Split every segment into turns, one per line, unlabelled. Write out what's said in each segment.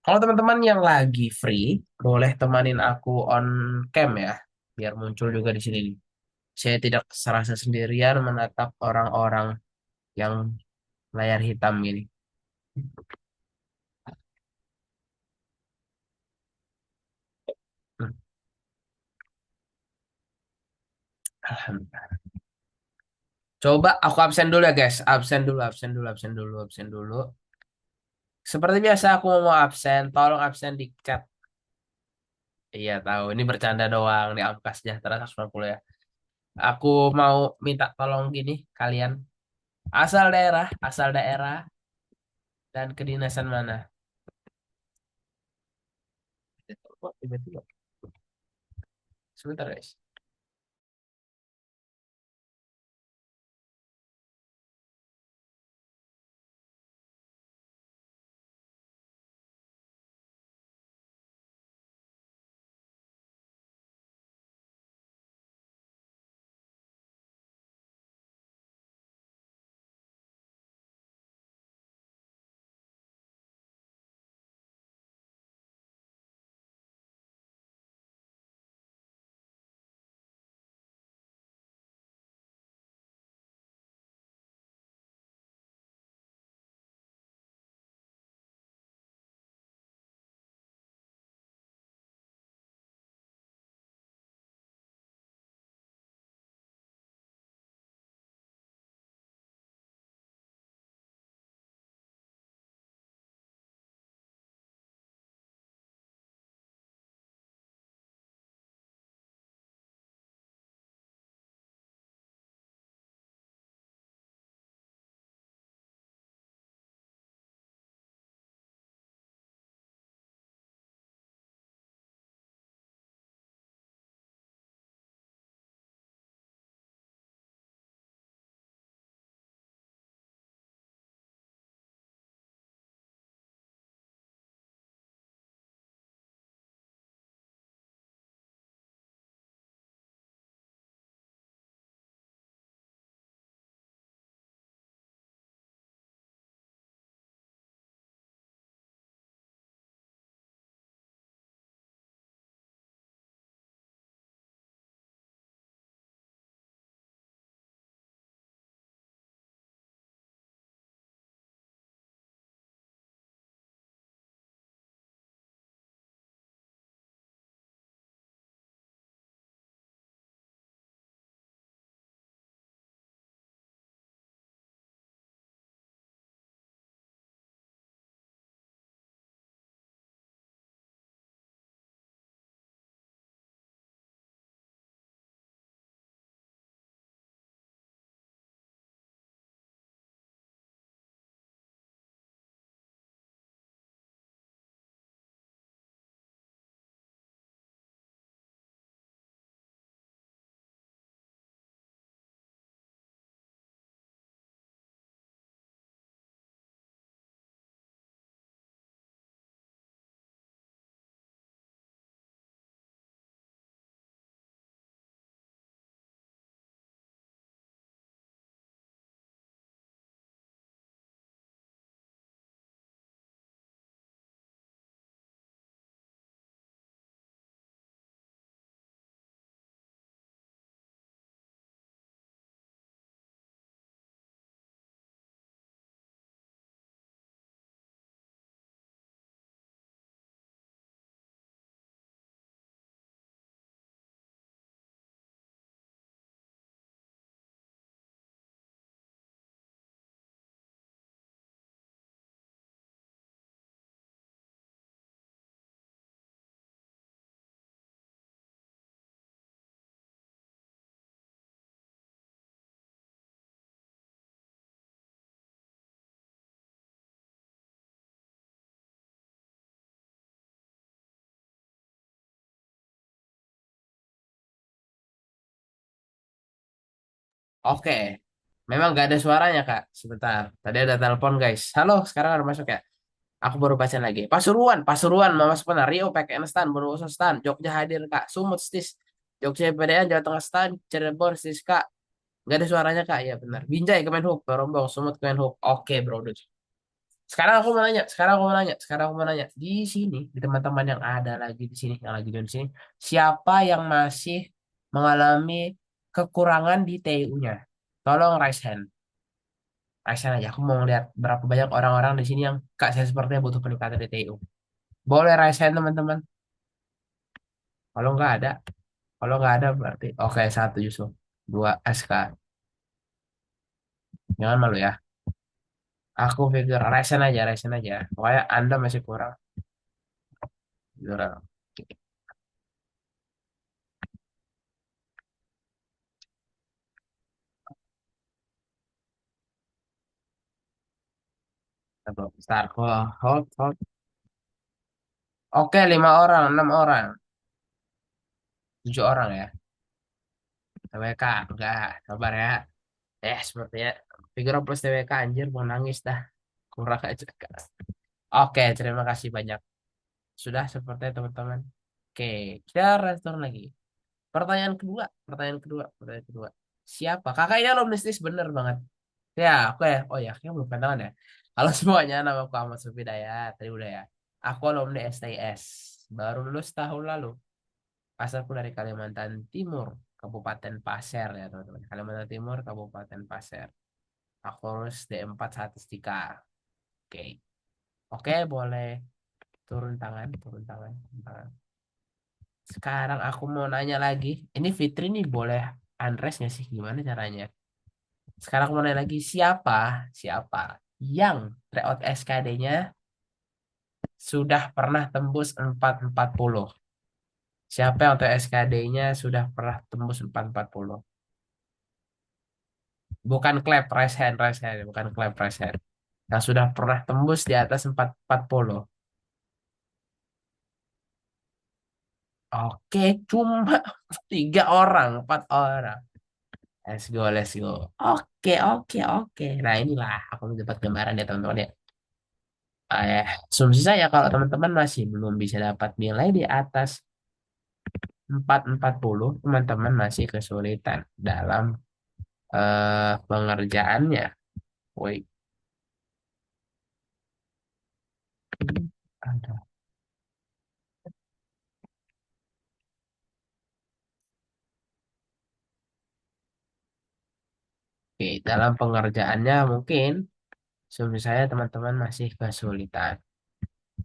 Kalau teman-teman yang lagi free, boleh temanin aku on cam ya, biar muncul juga di sini nih. Saya tidak serasa sendirian menatap orang-orang yang layar hitam gini. Hmm, Alhamdulillah. Coba aku absen dulu ya guys. Absen dulu, absen dulu, absen dulu, absen dulu. Seperti biasa aku mau absen. Tolong absen di chat. Iya tahu, ini bercanda doang di angka sejahtera 150 ya. Aku mau minta tolong gini kalian. Asal daerah dan kedinasan mana? Kok tiba-tiba? Sebentar guys. Oke. Memang gak ada suaranya Kak. Sebentar. Tadi ada telepon guys. Halo, sekarang ada masuk ya? Aku baru baca lagi. Pasuruan, Pasuruan, Mama Sepena, Rio, PKN Stan, Bondowoso Stan, Jogja hadir Kak, Sumut Stis, Jogja PDN, Jawa Tengah Stan, Cirebon Stis Kak. Gak ada suaranya Kak, ya benar. Binjai Kemenhub, Barombong, Sumut Kemenhub. Oke bro. sekarang aku mau nanya. Di sini, di teman-teman yang ada lagi di sini, yang lagi di sini, siapa yang masih mengalami kekurangan di TIU-nya? Tolong raise hand. Raise hand aja. Aku mau ngeliat berapa banyak orang-orang di sini yang kak saya sepertinya butuh peningkatan di TIU. Boleh raise hand teman-teman. Kalau nggak ada, kalau nggak ada berarti oke satu Yusuf, dua SK. Jangan malu ya. Aku pikir raise hand aja. Pokoknya Anda masih kurang. Kurang. Start. Hold. Oke, 5 orang, 6 orang, 7 orang ya. TWK, enggak, sabar ya. Sepertinya Figaro plus TWK anjir mau nangis dah. Kurang aja. Oke, terima kasih banyak. Sudah sepertinya teman-teman. Oke, kita return lagi. Pertanyaan kedua. Siapa? Kakak ini alumnistis bener banget. Ya, oke. Oh ya, kayak belum kenalan ya. Kalau semuanya nama aku Ahmad Sufidayat. Tadi udah ya. Aku alumni STS. Baru lulus tahun lalu. Asalku dari Kalimantan Timur, Kabupaten Pasir ya teman-teman. Kalimantan Timur, Kabupaten Pasir. Aku lulus D4 statistika. Oke. Oke, boleh turun tangan. Sekarang aku mau nanya lagi. Ini Fitri nih boleh unrest nggak sih? Gimana caranya? Sekarang aku mau nanya lagi. Siapa yang tryout SKD-nya sudah pernah tembus 440? Siapa yang untuk SKD-nya sudah pernah tembus 440? Bukan clap, raise hand. Bukan clap, raise hand. Yang sudah pernah tembus di atas 440. Oke, cuma 3 orang, 4 orang. Let's go. Oke. Nah inilah aku dapat gambaran ya teman-teman ya. Asumsi saya kalau teman-teman masih belum bisa dapat nilai di atas 440, teman-teman masih kesulitan dalam pengerjaannya. Wait, ada. Oke, dalam pengerjaannya mungkin asumsi saya teman-teman masih kesulitan.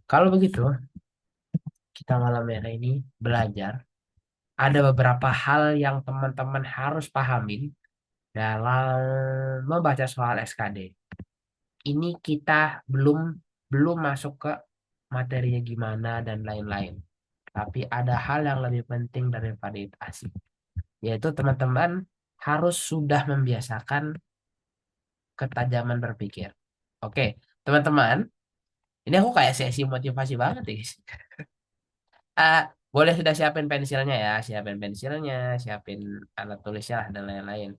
Kalau begitu, kita malam hari ini belajar. Ada beberapa hal yang teman-teman harus pahamin dalam membaca soal SKD. Ini kita belum belum masuk ke materinya gimana dan lain-lain. Tapi ada hal yang lebih penting daripada itu asik, yaitu teman-teman harus sudah membiasakan ketajaman berpikir. Oke, teman-teman, ini aku kayak sesi motivasi banget ya, guys. Ah, boleh sudah siapin pensilnya ya, siapin alat tulisnya lah, dan lain-lain.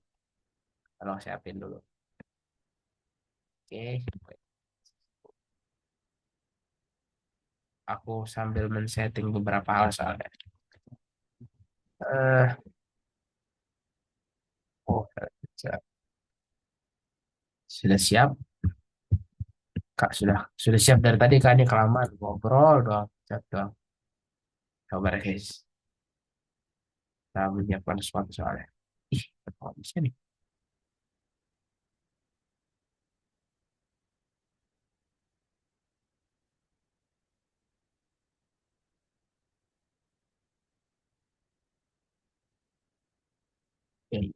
Tolong siapin dulu. Oke, aku sambil men-setting beberapa hal soalnya. Eh, oh, sudah siap, Kak. Sudah siap dari tadi kan ini kelamaan ngobrol doang. Siap doang. Sabar guys. Kita menyiapkan sesuatu soalnya. Ih, kok bisa nih? Oke.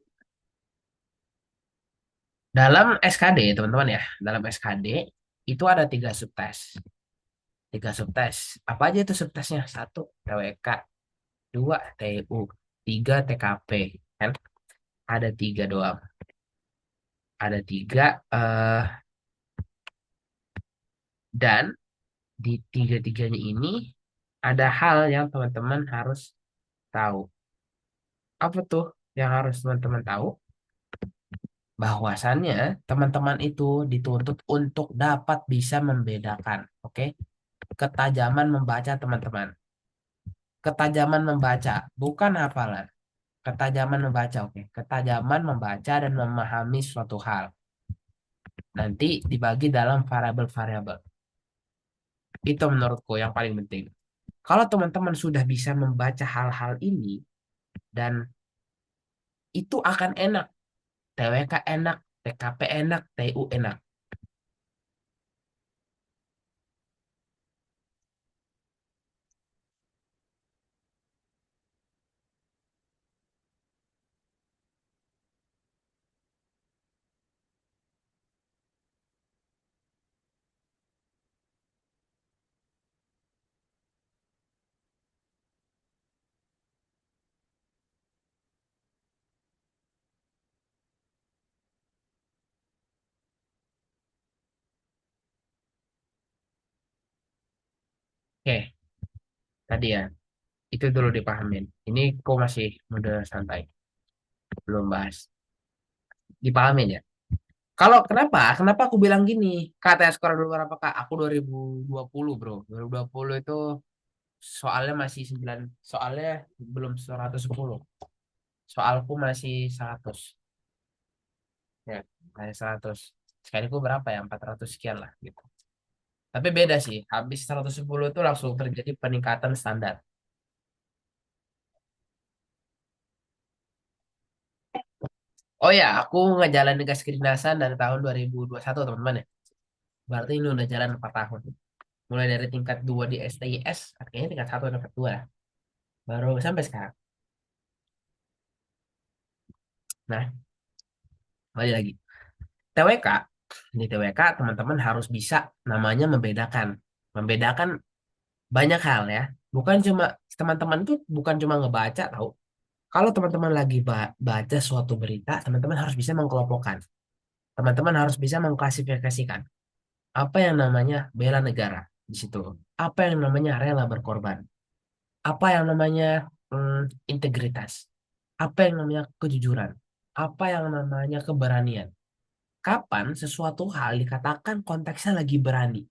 Dalam SKD, teman-teman ya, dalam SKD itu ada 3 subtes. 3 subtes. Apa aja itu subtesnya? Satu, TWK. Dua, TU. Tiga, TKP. Kan? Ada tiga doang. Ada tiga. Dan di tiga-tiganya ini ada hal yang teman-teman harus tahu. Apa tuh yang harus teman-teman tahu? Bahwasannya teman-teman itu dituntut untuk dapat bisa membedakan, oke? Ketajaman membaca teman-teman. Ketajaman membaca, bukan hafalan. Ketajaman membaca, oke? Ketajaman membaca dan memahami suatu hal. nanti dibagi dalam variabel-variabel. Itu menurutku yang paling penting. Kalau teman-teman sudah bisa membaca hal-hal ini dan itu akan enak. TWK enak, TKP enak, TU enak. Oke, tadi ya, itu dulu dipahamin. Ini kok masih mode santai, belum bahas. Dipahamin ya. Kalau kenapa? Kenapa aku bilang gini? KTS skor dulu berapa Kak? Aku 2020 bro. 2020 itu soalnya masih 9. Soalnya belum 110. Soalku masih 100. Ya, masih 100. Sekaliku berapa ya? 400 sekian lah gitu. Tapi beda sih. Habis 110 itu langsung terjadi peningkatan standar. Oh ya, aku ngejalan gas kedinasan dari tahun 2021 teman-teman ya. Berarti ini udah jalan 4 tahun. Mulai dari tingkat 2 di STIS, akhirnya tingkat 1 tingkat 2 lah. Baru sampai sekarang. Nah, balik lagi. TWK, di TWK teman-teman harus bisa namanya membedakan. Membedakan banyak hal ya. Bukan cuma teman-teman tuh bukan cuma ngebaca tahu. Kalau teman-teman lagi baca suatu berita, teman-teman harus bisa mengkelompokkan. Teman-teman harus bisa mengklasifikasikan apa yang namanya bela negara di situ. Apa yang namanya rela berkorban. Apa yang namanya integritas. Apa yang namanya kejujuran. Apa yang namanya keberanian. Kapan sesuatu hal dikatakan konteksnya lagi berani?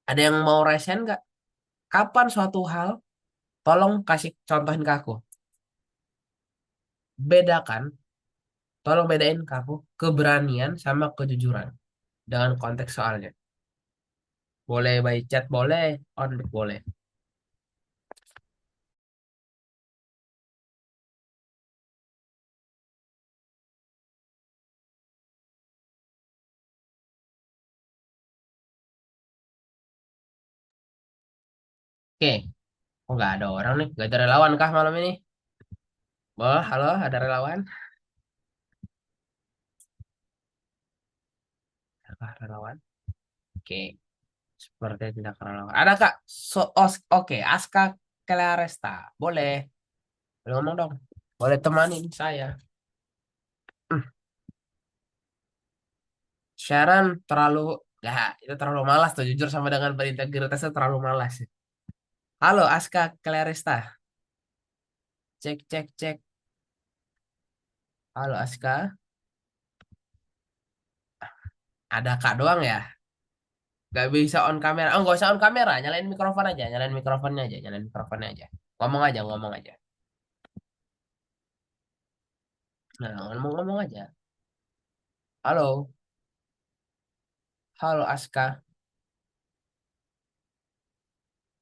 Ada yang mau resen nggak? Kapan suatu hal, tolong kasih contohin ke aku. Bedakan, tolong bedain ke aku keberanian sama kejujuran dengan konteks soalnya. Boleh by chat, boleh, on boleh. Oke, oh nggak ada orang nih, nggak ada relawan kah malam ini? Wah, halo, ada relawan? Adakah relawan? Oke, seperti tidak relawan. Ada Kak? Oke, Aska Claresta. Boleh. Boleh ngomong dong. Boleh temanin saya. Hmm, Sharon terlalu, nggak, itu terlalu malas tuh. Jujur sama dengan berintegritas itu terlalu malas. Halo, Aska Claresta. Cek, cek, cek. Halo, Aska. Ada Kak doang ya? Gak bisa on kamera. Oh, nggak usah on kamera. Nyalain mikrofon aja. Nyalain mikrofonnya aja. Nyalain mikrofonnya aja. Ngomong aja, ngomong aja. Nah, ngomong-ngomong aja. Halo, halo Aska.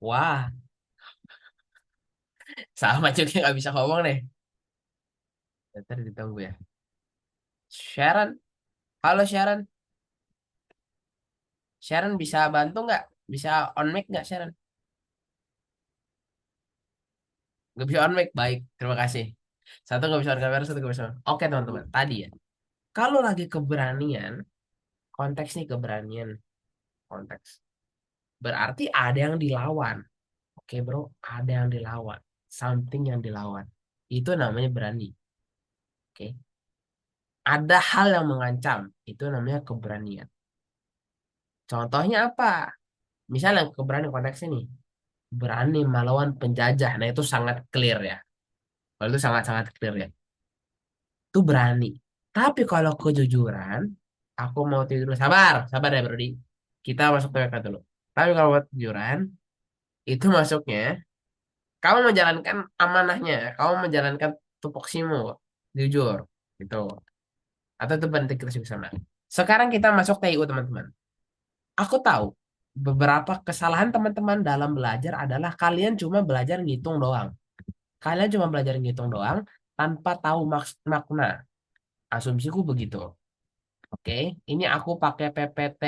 Wah, sama juga nggak bisa ngomong nih. Bentar ditunggu ya. Sharon, halo Sharon. Sharon bisa bantu nggak? Bisa on mic nggak Sharon? Nggak bisa on mic. Baik, terima kasih. Satu nggak bisa on kamera, satu nggak bisa. Oke teman-teman, tadi ya. Kalau lagi keberanian, konteks nih keberanian, konteks. Berarti ada yang dilawan. Oke bro, ada yang dilawan. Something yang dilawan. Itu namanya berani. Oke. Ada hal yang mengancam. Itu namanya keberanian. Contohnya apa? Misalnya keberanian konteks ini. Berani melawan penjajah. Nah itu sangat clear ya. Kalau itu sangat-sangat clear ya. Itu berani. Tapi kalau kejujuran, aku mau tidur dulu. Sabar, sabar ya Brody. Kita masuk TWK dulu. Tapi kalau buat kejujuran, itu masuknya, kamu menjalankan amanahnya. Kamu menjalankan tupoksimu. Jujur. Gitu. Atau itu berhenti kita di sana. Sekarang kita masuk TIU teman-teman. Aku tahu beberapa kesalahan teman-teman dalam belajar adalah kalian cuma belajar ngitung doang. Kalian cuma belajar ngitung doang tanpa tahu makna. Asumsiku begitu. Oke, ini aku pakai PPT,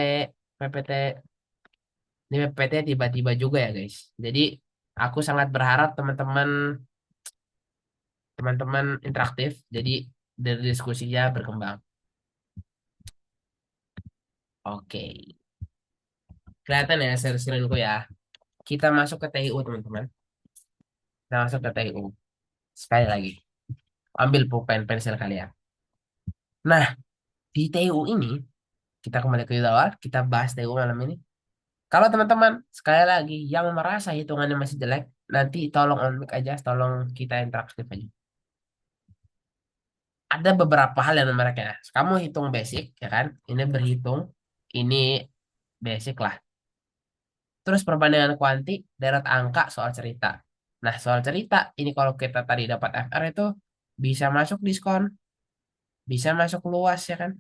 ini PPT tiba-tiba juga ya guys. Jadi aku sangat berharap teman-teman interaktif. Jadi dari diskusinya berkembang. Oke, kelihatan ya share screen-ku ya. Kita masuk ke TIU teman-teman. Kita masuk ke TIU. Sekali lagi, ambil pulpen pensil kalian. Nah, di TIU ini, kita kembali ke awal, kita bahas TIU malam ini. Kalau teman-teman, sekali lagi, yang merasa hitungannya masih jelek, nanti tolong on mic aja, tolong kita interaktif aja. Ada beberapa hal yang mereka, kamu hitung basic, ya kan? Ini berhitung, ini basic lah. Terus perbandingan kuanti, deret angka, soal cerita. Nah, soal cerita, ini kalau kita tadi dapat FR itu, bisa masuk diskon, bisa masuk luas, ya kan?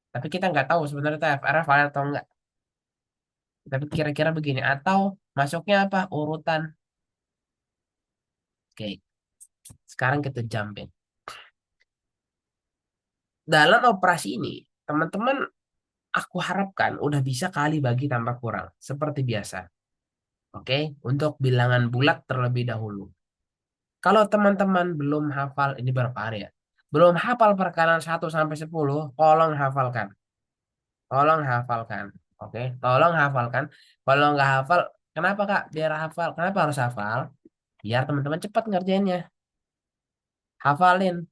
Tapi kita nggak tahu sebenarnya itu FR valid atau enggak. Tapi kira-kira begini, atau masuknya apa? Urutan. Oke, sekarang kita jumpin. Dalam operasi ini, teman-teman aku harapkan udah bisa kali bagi tambah kurang. Seperti biasa. Oke, untuk bilangan bulat terlebih dahulu. Kalau teman-teman belum hafal, ini berapa hari ya? Belum hafal perkanan 1 sampai 10, tolong hafalkan. Tolong hafalkan. Oke, tolong hafalkan. Kalau nggak hafal, kenapa Kak? Biar hafal. Kenapa harus hafal? Biar teman-teman cepat ngerjainnya. Hafalin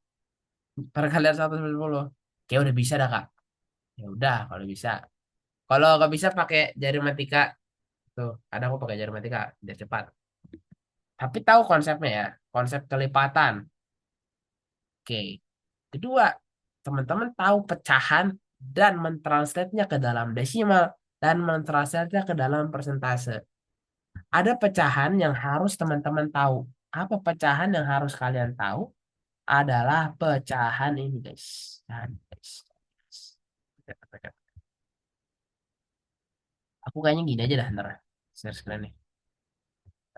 perkalian 1 sampai 10. Kayak udah bisa dah Kak. Ya udah kalau bisa. Kalau nggak bisa pakai jari matika. Tuh, ada aku pakai jari matika biar cepat. Tapi tahu konsepnya ya. Konsep kelipatan. Oke. Kedua, teman-teman tahu pecahan dan mentranslate-nya ke dalam desimal dan mentranslate-nya ke dalam persentase. Ada pecahan yang harus teman-teman tahu. Apa pecahan yang harus kalian tahu? Adalah pecahan ini, guys. Pecahan, guys. Aku kayaknya gini aja dah, ntar. Share screen nih.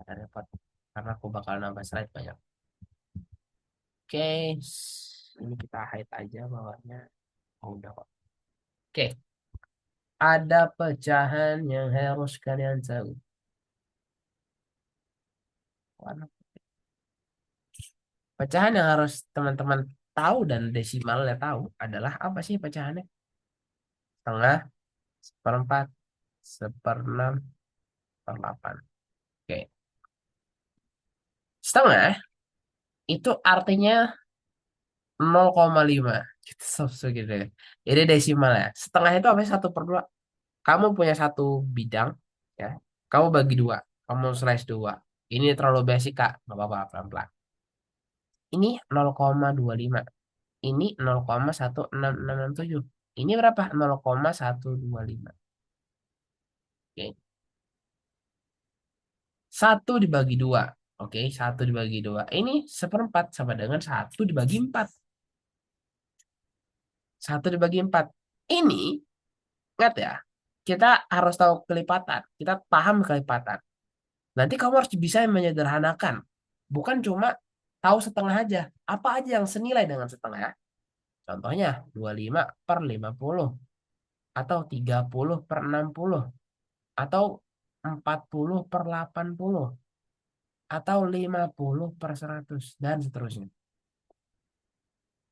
Ada repot. Karena aku bakal nambah slide banyak. Oke. Ini kita hide aja bawahnya. Oh, udah kok. Oke. Ada pecahan yang harus kalian tahu. Warna pecahan yang harus teman-teman tahu dan desimalnya tahu adalah apa sih pecahannya? Setengah, seperempat, seperenam, seperdelapan. Oke. Setengah itu artinya 0,5. Gitu, gitu ya. Ini desimal ya. Setengah itu apa sih? 1/2. Kamu punya satu bidang, ya. Kamu bagi dua. Kamu slice dua. Ini terlalu basic, Kak. Nggak apa-apa, pelan-pelan. Ini 0,25. Ini 0,16667. Ini berapa? 0,125. Oke. Satu dibagi dua. Oke, satu dibagi dua. Ini seperempat sama dengan satu dibagi empat. Satu dibagi empat. Ini, ingat ya, kita harus tahu kelipatan. Kita paham kelipatan. Nanti kamu harus bisa menyederhanakan. Bukan cuma tahu setengah aja. Apa aja yang senilai dengan setengah? Contohnya, 25/50. Atau 30/60. Atau 40/80. Atau 50/100. Dan seterusnya.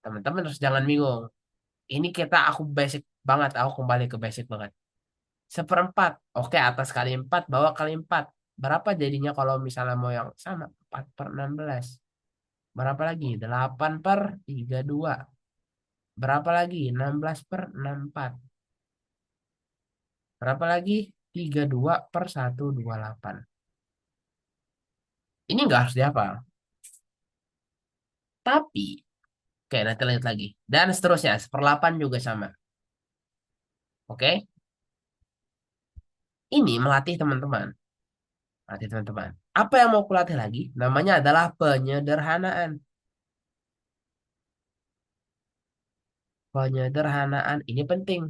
Teman-teman harus jangan bingung. Ini aku basic banget. Aku kembali ke basic banget. Seperempat. Oke, atas kali 4, bawah kali 4. Berapa jadinya kalau misalnya mau yang sama? 4/16. Berapa lagi? 8/32. Berapa lagi? 16/64. Berapa lagi? 32/128. Ini nggak harus dihafal. Tapi, oke nanti lanjut lagi. Dan seterusnya, 1/8 juga sama. Oke? Ini melatih teman-teman. Melatih teman-teman. Apa yang mau kulatih lagi? Namanya adalah penyederhanaan. Penyederhanaan ini penting.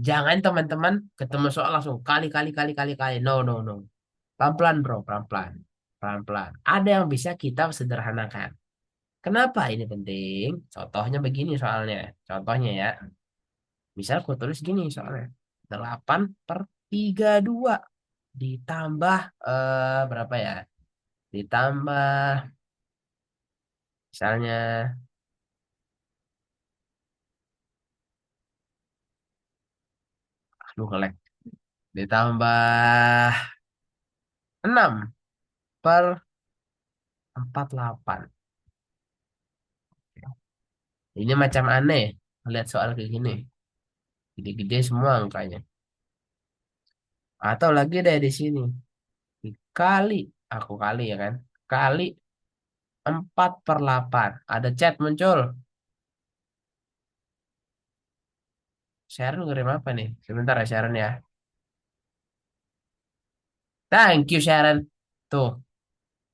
Jangan teman-teman ketemu soal langsung kali kali kali kali kali. No no no. Pelan-pelan bro, pelan-pelan. Pelan-pelan. Ada yang bisa kita sederhanakan. Kenapa ini penting? Contohnya begini soalnya. Contohnya ya. Misal aku tulis gini soalnya. 8/32 ditambah berapa ya? Ditambah misalnya aduh ngelek. Ditambah 6/48. Ini macam aneh lihat soal kayak gini. Gede-gede semua angkanya. Atau lagi deh di sini. Dikali, aku kali ya kan. Kali 4/8. Ada chat muncul. Sharon ngirim apa nih? Sebentar ya Sharon ya. Thank you Sharon. Tuh,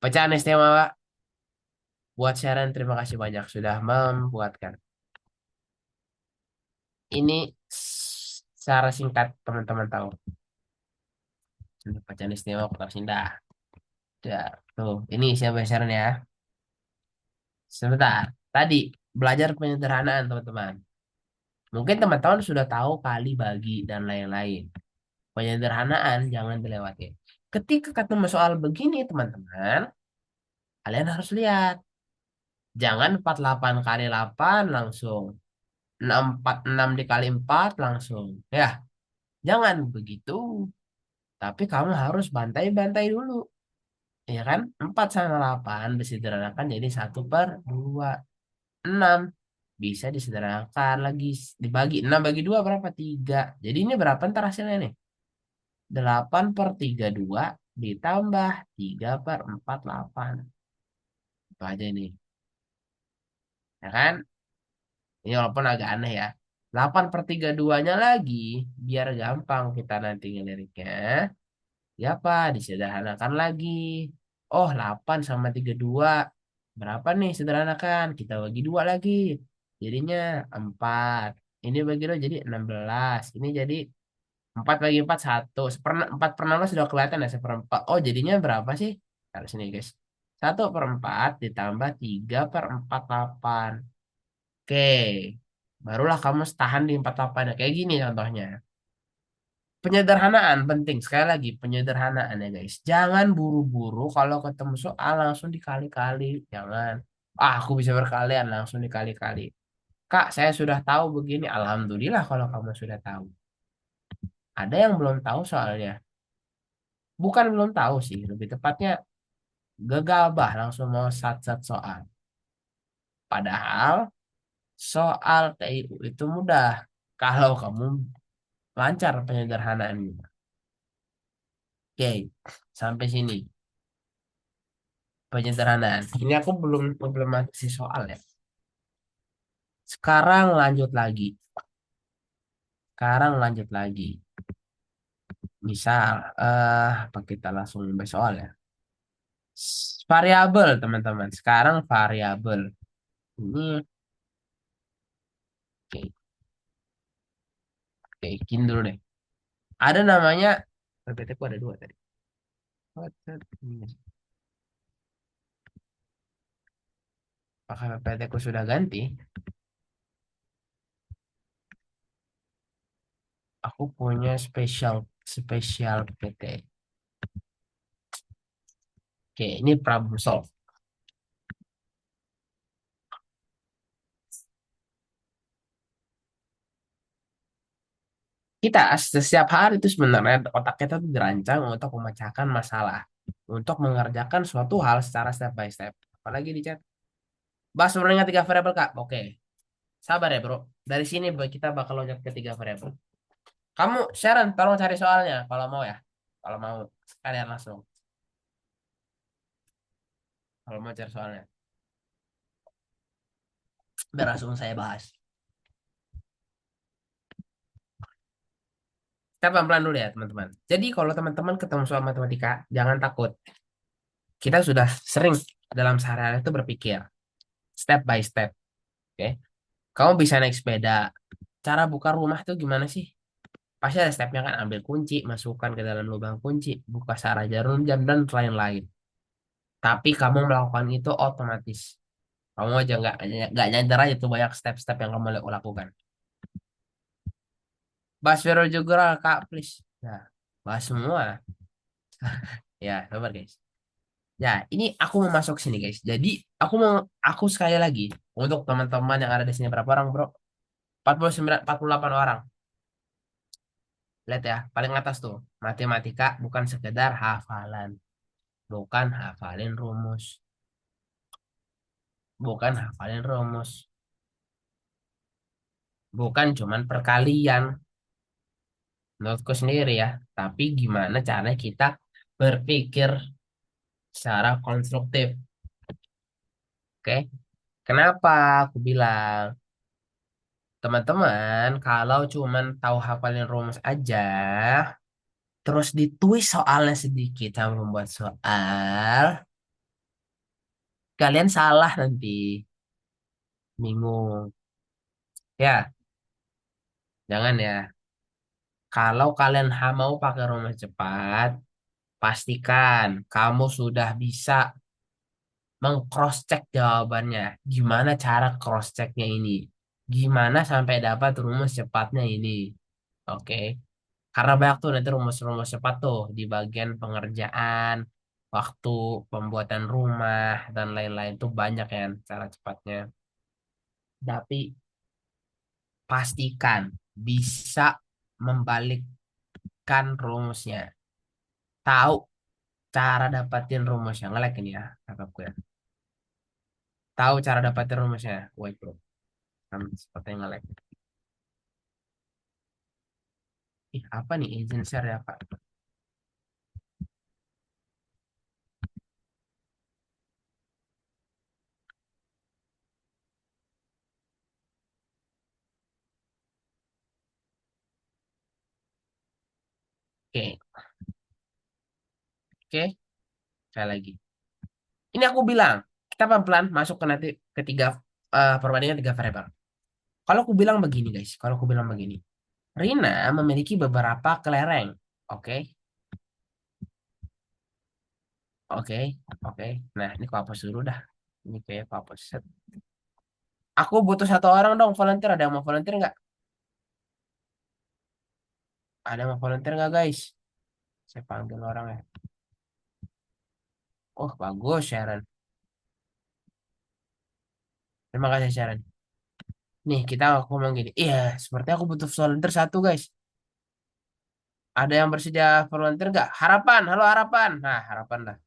pecahan istimewa buat Sharon. Terima kasih banyak sudah membuatkan. Ini secara singkat teman-teman tahu. Pecahan istimewa Kota Sinda. Ya, tuh, ini siapa Sharon ya. Sebentar. Tadi belajar penyederhanaan teman-teman. Mungkin teman-teman sudah tahu kali bagi dan lain-lain. Penyederhanaan jangan dilewati. Ketika ketemu soal begini teman-teman, kalian harus lihat. Jangan 48 kali 8 langsung. 6 dikali 4 langsung. Ya, jangan begitu. Tapi kamu harus bantai-bantai dulu. Ya kan? 4 sama 8 disederhanakan jadi 1/2. 6 bisa disederhanakan lagi. Dibagi 6 bagi 2 berapa? 3. Jadi ini berapa ntar hasilnya nih? 8/32 ditambah 3/48. Itu aja nih. Ya kan? Ini walaupun agak aneh ya. 8/32-nya lagi, biar gampang kita nanti ngeliriknya. Ya apa? Disederhanakan lagi. Oh, 8 sama 32. Berapa nih sederhanakan? Kita bagi 2 lagi. Jadinya 4. Ini bagi 2 jadi 16. Ini jadi 4 bagi 4 1. 4/16 sudah kelihatan ya, 1/4. Oh, jadinya berapa sih? Harus sini guys. 1/4 ditambah 3/48. Oke. Barulah kamu tahan di 48. Ya. Kayak gini contohnya. Penyederhanaan penting. Sekali lagi, penyederhanaan ya guys. Jangan buru-buru kalau ketemu soal langsung dikali-kali. Jangan. Ah, aku bisa berkalian langsung dikali-kali. Kak, saya sudah tahu begini. Alhamdulillah kalau kamu sudah tahu. Ada yang belum tahu soalnya. Bukan belum tahu sih. Lebih tepatnya gegabah langsung mau sat-sat soal. Padahal soal TIU itu mudah. Kalau kamu lancar penyederhanaannya. Oke, sampai sini penyederhanaan. Ini aku belum implementasi soal ya. Sekarang lanjut lagi. Sekarang lanjut lagi. Misal, apa kita langsung bahas soal ya. Variabel teman-teman. Sekarang variabel. Ini, oke, oke, gini dulu deh. Ada namanya, PPT ku ada dua tadi. Apakah PPT ku sudah ganti? Aku punya spesial PT. Oke, ini problem solve. Kita setiap hari itu sebenarnya otak kita tuh dirancang untuk memecahkan masalah, untuk mengerjakan suatu hal secara step by step. Apalagi di chat. Bahas sebenarnya tiga variabel Kak. Oke, sabar ya bro. Dari sini kita bakal loncat ke tiga variabel. Kamu Sharon, tolong cari soalnya kalau mau ya. Kalau mau kalian langsung. Kalau mau cari soalnya, biar langsung saya bahas. Kita pelan-pelan dulu ya teman-teman. Jadi kalau teman-teman ketemu soal matematika, jangan takut. Kita sudah sering dalam sehari-hari itu berpikir step by step. Oke. Kamu bisa naik sepeda. Cara buka rumah tuh gimana sih? Pasti ada stepnya kan, ambil kunci, masukkan ke dalam lubang kunci, buka syarat jarum jam dan lain-lain. Tapi kamu melakukan itu otomatis. Kamu aja nggak nyadar aja tuh banyak step-step yang kamu lakukan. Bahas Vero juga kak, please. Nah, bahas semua. Ya, sabar guys. Ya, ini aku mau masuk sini guys. Jadi aku sekali lagi untuk teman-teman yang ada di sini berapa orang bro? 49, 48 orang. Lihat ya, paling atas tuh. Matematika bukan sekedar hafalan. Bukan hafalin rumus. Bukan hafalin rumus. Bukan cuman perkalian. Menurutku sendiri ya. Tapi gimana cara kita berpikir secara konstruktif. Oke? Kenapa aku bilang? Teman-teman, kalau cuman tahu hafalin rumus aja, terus ditulis soalnya sedikit sama membuat soal, kalian salah nanti. Bingung. Ya, jangan ya. Kalau kalian mau pakai rumus cepat, pastikan kamu sudah bisa meng-cross check jawabannya. Gimana cara cross checknya ini? Gimana sampai dapat rumus cepatnya ini? Oke. Karena banyak tuh nanti rumus-rumus cepat tuh di bagian pengerjaan, waktu pembuatan rumah, dan lain-lain tuh banyak ya cara cepatnya. Tapi pastikan bisa membalikkan rumusnya. Tahu cara dapatin rumusnya. Ngelek ini ya, kakakku ya. Tahu cara dapatin rumusnya. Wait bro, kan sepertinya ngelek. Ih, apa nih izin share ya kak? Oke, oke, saya lagi. Ini aku bilang, kita pelan-pelan masuk ke nanti ketiga perbandingan tiga variabel. Kalau aku bilang begini guys, kalau aku bilang begini, Rina memiliki beberapa kelereng. Oke, oke, oke. Nah, ini aku hapus dulu dah. Ini kayak aku hapus. Set. Aku butuh satu orang dong volunteer. Ada yang mau volunteer nggak? Ada yang mau volunteer nggak guys? Saya panggil orang ya. Oh, bagus Sharon. Terima kasih Sharon. Nih, kita aku ngomong gini. Iya, seperti aku butuh volunteer satu guys. Ada yang bersedia volunteer nggak? Harapan, halo harapan. Nah, harapan dah.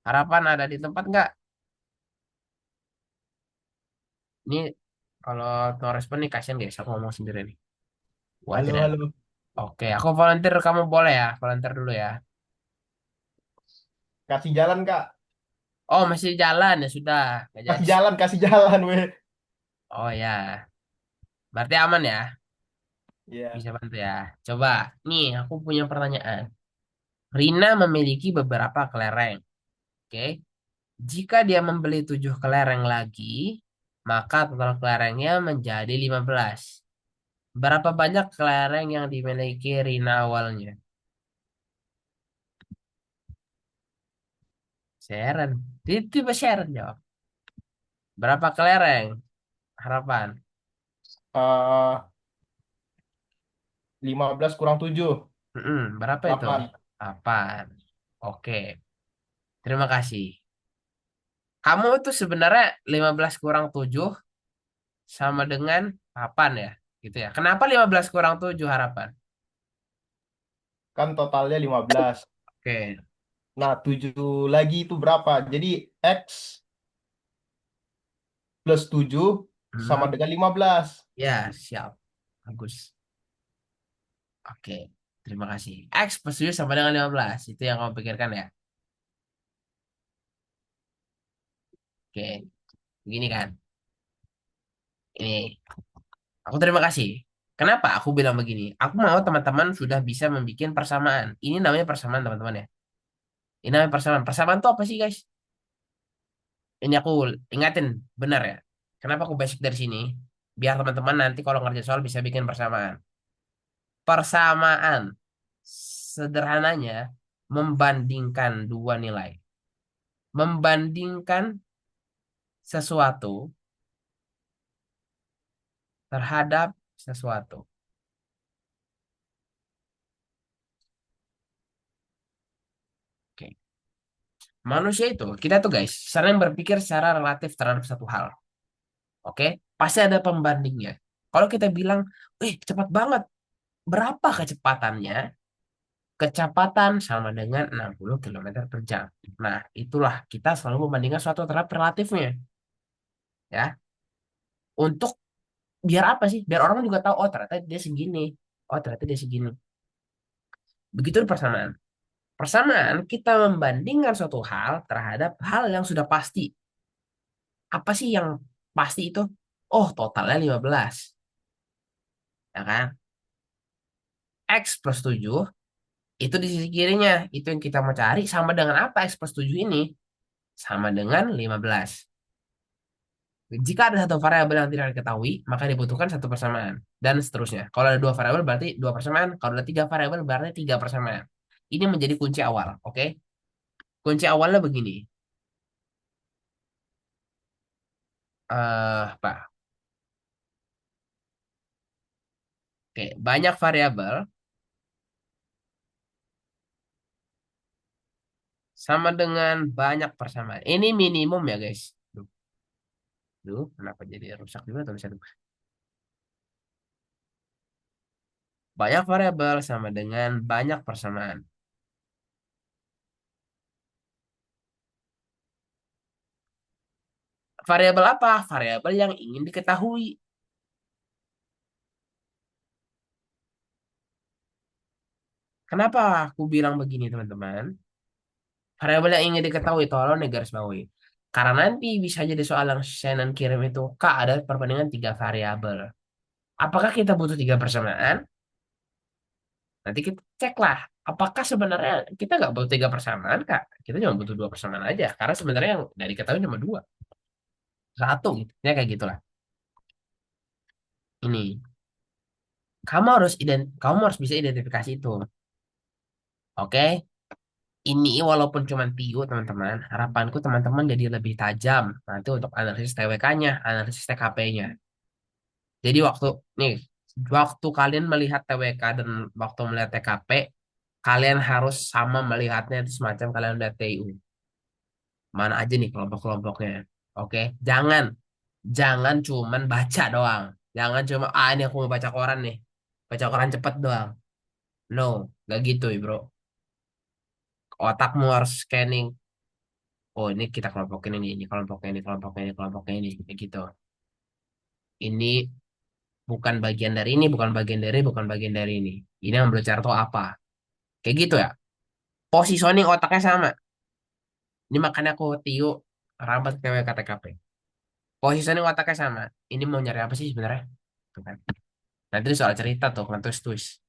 Harapan ada di tempat nggak? Ini kalau no respon nih kasihan guys. Aku ngomong sendiri nih. Wah,
Halo,
tidak.
halo.
Oke, aku volunteer. Kamu boleh ya? Volunteer dulu ya.
Kasih jalan, Kak.
Oh, masih jalan ya sudah. Nggak jadi.
Kasih jalan, weh.
Oh ya, berarti aman ya.
Iya.
Bisa bantu ya. Coba, nih aku punya pertanyaan. Rina memiliki beberapa kelereng. Oke, jika dia membeli 7 kelereng lagi, maka total kelerengnya menjadi 15. Berapa banyak kelereng yang dimiliki Rina awalnya? Sharon. Itu Sharon jawab. Berapa kelereng? Harapan.
Eh 15 kurang 7
Berapa itu?
8.
8. Oke, terima kasih. Kamu itu sebenarnya 15 kurang 7 sama dengan 8 ya. Gitu ya. Kenapa 15 kurang 7 harapan?
Kan totalnya 15.
Oke.
Nah, 7 lagi itu berapa? Jadi X plus 7 sama
Hmm,
dengan 15.
ya, siap. Bagus. Oke. Terima kasih. X plus 7 sama dengan 15. Itu yang kamu pikirkan ya. Oke. Begini kan. Ini. Aku terima kasih. Kenapa aku bilang begini? Aku mau teman-teman sudah bisa membuat persamaan. Ini namanya persamaan teman-teman ya. Ini namanya persamaan. Persamaan itu apa sih guys? Ini aku ingatin. Benar ya. Kenapa aku basic dari sini? Biar teman-teman nanti kalau ngerjain soal bisa bikin persamaan. Persamaan sederhananya membandingkan dua nilai. Membandingkan sesuatu terhadap sesuatu. Oke. Manusia itu, kita tuh guys, sering berpikir secara relatif terhadap satu hal. Oke? Pasti ada pembandingnya. Kalau kita bilang, cepat banget. Berapa kecepatannya? Kecepatan sama dengan 60 kilometer per jam. Nah, itulah kita selalu membandingkan suatu terhadap relatifnya. Ya, untuk biar apa sih? Biar orang juga tahu, oh ternyata dia segini. Oh ternyata dia segini. Begitu persamaan. Persamaan, kita membandingkan suatu hal terhadap hal yang sudah pasti. Apa sih yang pasti itu? Oh, totalnya 15. Ya kan? X plus 7 itu di sisi kirinya. Itu yang kita mau cari sama dengan apa X plus 7 ini? Sama dengan 15. Jika ada satu variabel yang tidak diketahui, maka dibutuhkan satu persamaan. Dan seterusnya. Kalau ada dua variabel berarti dua persamaan. Kalau ada tiga variabel berarti tiga persamaan. Ini menjadi kunci awal. Oke? Kunci awalnya begini. Pak. Oke, banyak variabel sama dengan banyak persamaan. Ini minimum ya, guys. Duh, kenapa jadi rusak juga tulisan. Banyak variabel sama dengan banyak persamaan. Variabel apa? Variabel yang ingin diketahui. Kenapa aku bilang begini, teman-teman? Variabel yang ingin diketahui, tolong nih garis bawahi. Karena nanti bisa jadi soal yang Shannon kirim itu, Kak, ada perbandingan tiga variabel. Apakah kita butuh tiga persamaan? Nanti kita cek lah. Apakah sebenarnya kita nggak butuh tiga persamaan, Kak? Kita cuma butuh dua persamaan aja. Karena sebenarnya yang dari diketahui cuma dua. Satu gitu. Ya kayak gitulah. Ini. Kamu harus bisa identifikasi itu. Oke? Ini walaupun cuma TIO, teman-teman. Harapanku teman-teman jadi lebih tajam nanti untuk analisis TWK-nya, analisis TKP-nya. Jadi nih, waktu kalian melihat TWK dan waktu melihat TKP, kalian harus sama melihatnya itu semacam kalian melihat TIU. Mana aja nih kelompok-kelompoknya. Oke, jangan jangan cuman baca doang. Jangan cuma ini aku mau baca koran nih. Baca koran cepet doang. No, gak gitu ya, bro. Otakmu harus scanning. Oh, ini kita kelompokin ini kelompoknya ini, kelompoknya ini, kelompoknya ini, kayak gitu. Ini bukan bagian dari ini, bukan bagian dari, bukan bagian dari ini. Ini yang berbicara tuh apa? Kayak gitu ya. Positioning otaknya sama. Ini makanya aku tiup rapat ke KTKP. Positioning otaknya sama. Ini mau nyari apa sih sebenarnya? Tuh kan. Nanti soal cerita tuh, kan twist.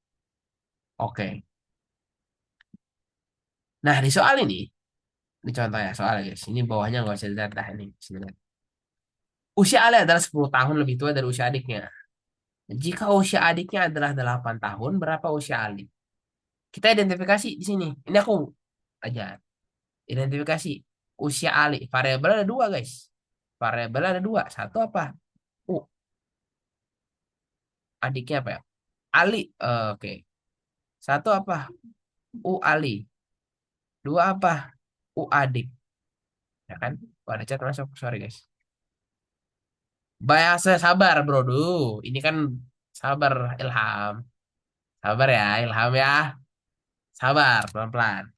Oke. Nah, di soal ini contoh ya soal guys. Ini bawahnya nggak usah dilihat dah ini. Sebenarnya. Usia Ali adalah 10 tahun lebih tua dari usia adiknya. Jika usia adiknya adalah 8 tahun, berapa usia Ali? Kita identifikasi di sini. Ini aku aja. Identifikasi usia Ali. Variabel ada dua, guys. Variabel ada dua. Satu apa? U. Adiknya apa ya? Ali. Oke. Satu apa? U Ali. Dua apa? U adik. Ya kan? Oh, ada chat masuk. Sorry, guys. Bahasa sabar, bro. Duh, ini kan sabar, Ilham. Sabar ya, Ilham ya. Sabar, pelan-pelan.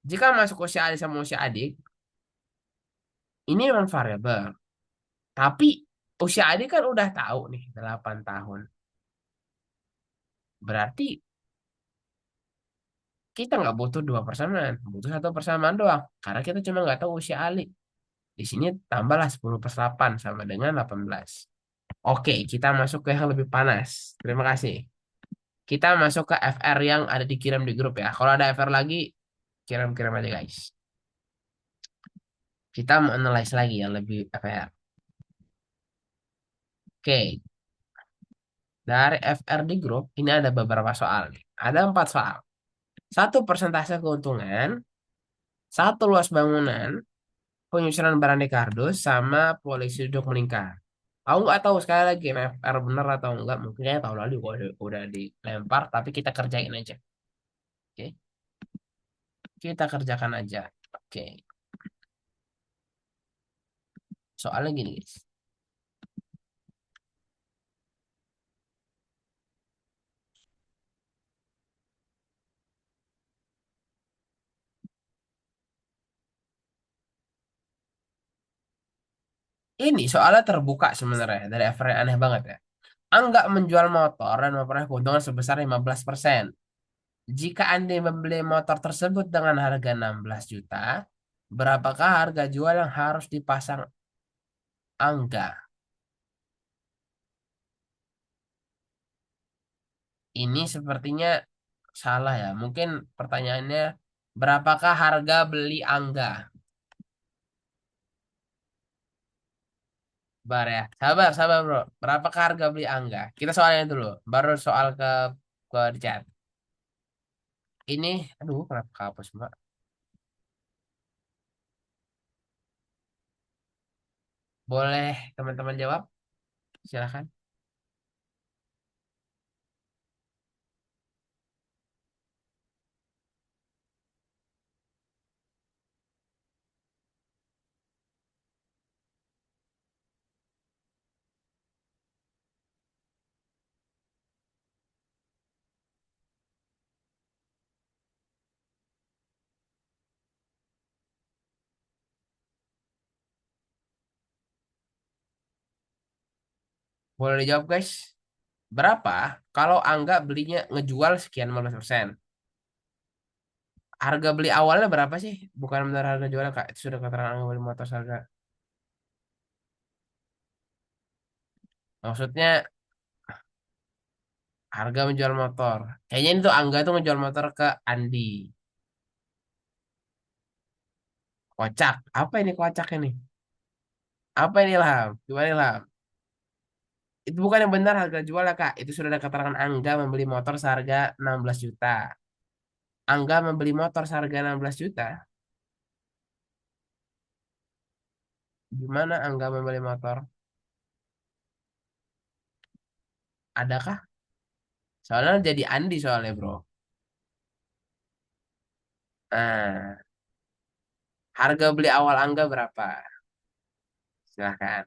Jika masuk usia adik sama usia adik, ini memang variabel. Tapi usia adik kan udah tahu nih, 8 tahun. Berarti kita nggak butuh dua persamaan, butuh satu persamaan doang. Karena kita cuma nggak tahu usia adik. Di sini tambahlah 10 per 8 sama dengan 18. Oke, kita masuk ke yang lebih panas. Terima kasih. Kita masuk ke FR yang ada dikirim di grup ya. Kalau ada FR lagi, kirim-kirim aja guys. Kita mau analyze lagi yang lebih FR. Oke, dari FRD Group ini ada beberapa soal nih. Ada 4 soal. Satu persentase keuntungan, satu luas bangunan, penyusunan barang di kardus, sama polisi duduk melingkar. Aku nggak tahu sekali lagi MFR bener atau enggak. Mungkin ya tahun lalu udah dilempar, tapi kita kerjain aja. Oke, kita kerjakan aja. Oke, soalnya gini, guys. Ini soalnya terbuka sebenarnya dari FR yang aneh banget ya. Angga menjual motor dan memperoleh keuntungan sebesar 15%. Jika Anda membeli motor tersebut dengan harga 16 juta, berapakah harga jual yang harus dipasang Angga? Ini sepertinya salah ya. Mungkin pertanyaannya, berapakah harga beli Angga? Bar ya. Sabar, sabar bro. Berapakah harga beli Angga? Kita soalnya dulu. Baru soal ke di chat. Ini, aduh kenapa kehapus mbak? Boleh teman-teman jawab? Silakan. Boleh dijawab guys. Berapa kalau Angga belinya ngejual sekian 15%? Harga beli awalnya berapa sih? Bukan benar harga jualnya Kak. Itu sudah keterangan Angga beli motor harga. Maksudnya harga menjual motor. Kayaknya itu Angga tuh ngejual motor ke Andi. Kocak. Apa ini kocak ini? Apa ini Ilham? Gimana Ilham? Itu bukan yang benar harga jual ya Kak. Itu sudah ada keterangan Angga membeli motor seharga 16 juta. Angga membeli motor seharga 16 juta. Gimana Angga membeli motor? Adakah? Soalnya jadi Andi soalnya bro. Nah, harga beli awal Angga berapa? Silahkan.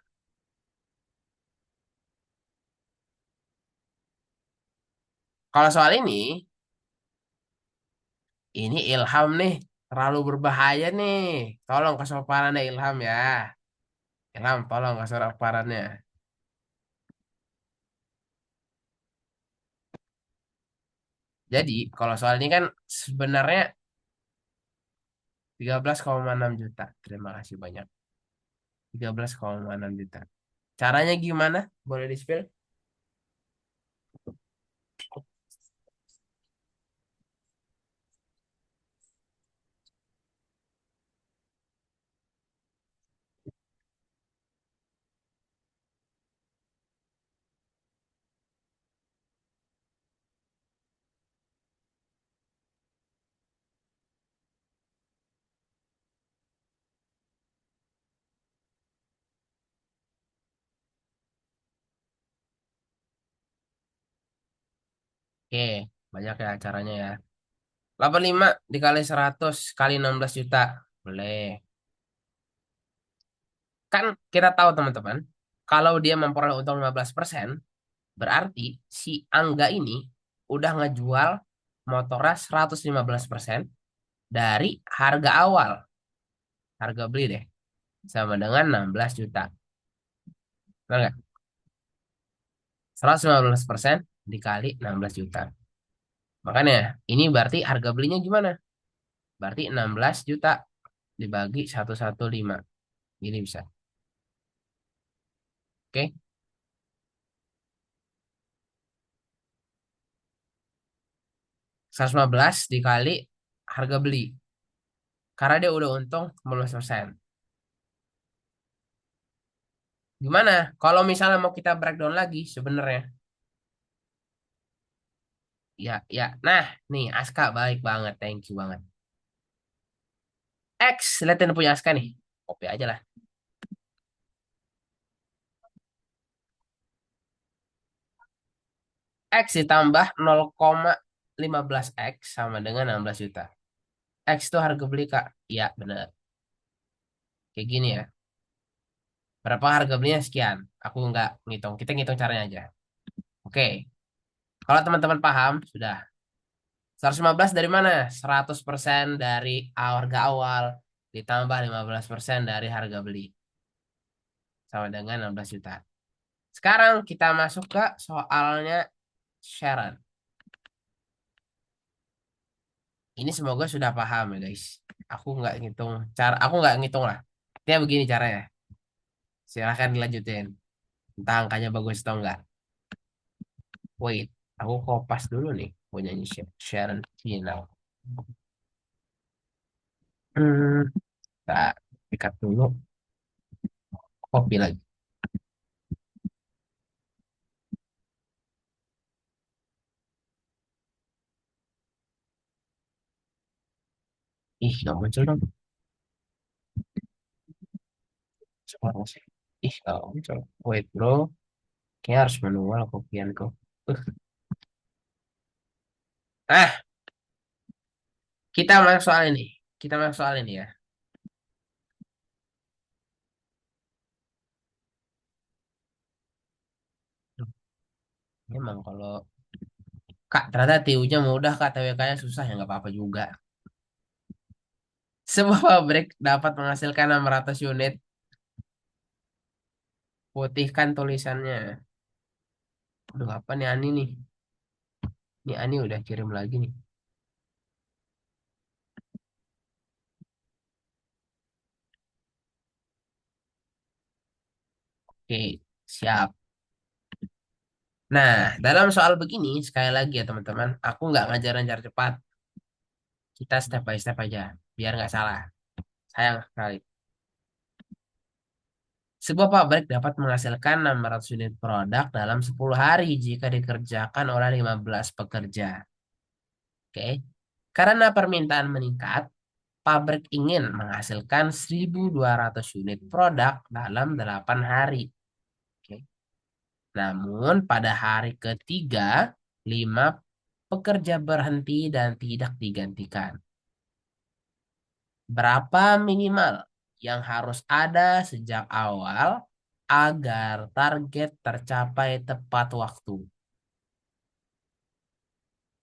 Kalau soal ini Ilham nih. Terlalu berbahaya nih. Tolong kesopanannya Ilham ya. Ilham, tolong kesopanannya. Jadi, kalau soal ini kan sebenarnya 13,6 juta. Terima kasih banyak. 13,6 juta. Caranya gimana? Boleh di-spill? Oke, banyak ya caranya ya. 85 dikali 100 kali 16 juta. Boleh. Kan kita tahu teman-teman, kalau dia memperoleh untung 15%, berarti si Angga ini udah ngejual motornya 115% dari harga awal. Harga beli deh. Sama dengan 16 juta. Benar nggak? 115% dikali 16 juta. Makanya ini berarti harga belinya gimana? Berarti 16 juta dibagi 115. Ini bisa. Oke. 115 dikali harga beli. Karena dia udah untung 15%. Gimana? Kalau misalnya mau kita breakdown lagi sebenarnya. Ya, ya. Nah, nih Aska baik banget. Thank you banget. X, liatin punya Aska nih. Copy aja lah. X ditambah 0,15 X sama dengan 16 juta. X itu harga beli, Kak. Iya, bener. Kayak gini ya. Berapa harga belinya sekian. Aku nggak ngitung. Kita ngitung caranya aja. Oke. Kalau teman-teman paham, sudah. 115 dari mana? 100% dari harga awal ditambah 15% dari harga beli. Sama dengan 16 juta. Sekarang kita masuk ke soalnya Sharon. Ini semoga sudah paham ya guys. Aku nggak ngitung lah. Dia begini caranya. Silahkan dilanjutin. Entah angkanya bagus atau enggak. Wait, aku kopas dulu nih punyanya Sharon Tina. Hmm, tak pikat dulu. Copy lagi. Ih, nggak muncul dong. Sekarang sih. Ih, nggak muncul. Wait bro, kayak harus manual kopianku. Uh. Ah, kita masuk soal ini. Kita masuk soal ini ya. Memang kalau Kak, ternyata TU-nya mudah, Kak. TWK-nya susah, ya nggak apa-apa juga. Sebuah pabrik dapat menghasilkan 600 unit. Putihkan tulisannya. Aduh, apa nih Ani nih? Ini Ani udah kirim lagi nih. Oke, siap. Nah, dalam soal begini, sekali lagi ya teman-teman, aku nggak ngajarin cara cepat. Kita step by step aja, biar nggak salah. Sayang sekali. Sebuah pabrik dapat menghasilkan 600 unit produk dalam 10 hari jika dikerjakan oleh 15 pekerja. Oke. Karena permintaan meningkat, pabrik ingin menghasilkan 1.200 unit produk dalam 8 hari. Oke. Namun pada hari ketiga, 5 pekerja berhenti dan tidak digantikan. Berapa minimal yang harus ada sejak awal agar target tercapai tepat waktu?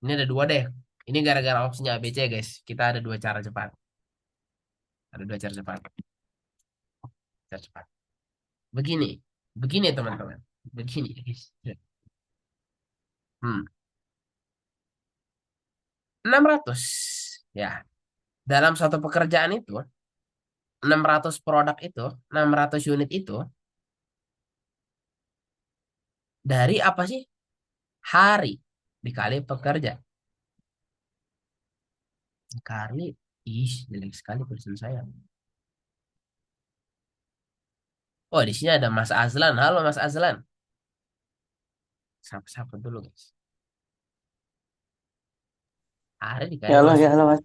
Ini ada dua deh. Ini gara-gara opsinya ABC, guys. Kita ada dua cara cepat. Ada dua cara cepat. Cara cepat. Begini. Begini, teman-teman. Begini, guys. 600. Ya. Dalam suatu pekerjaan itu, 600 produk itu, 600 unit itu, dari apa sih? Hari dikali pekerja. Dikali, ih, jelek sekali tulisan saya. Oh, di sini ada Mas Azlan. Halo, Mas Azlan. Sapa-sapa dulu, guys. Hari dikali
Ya halo, ya
50.
halo Mas.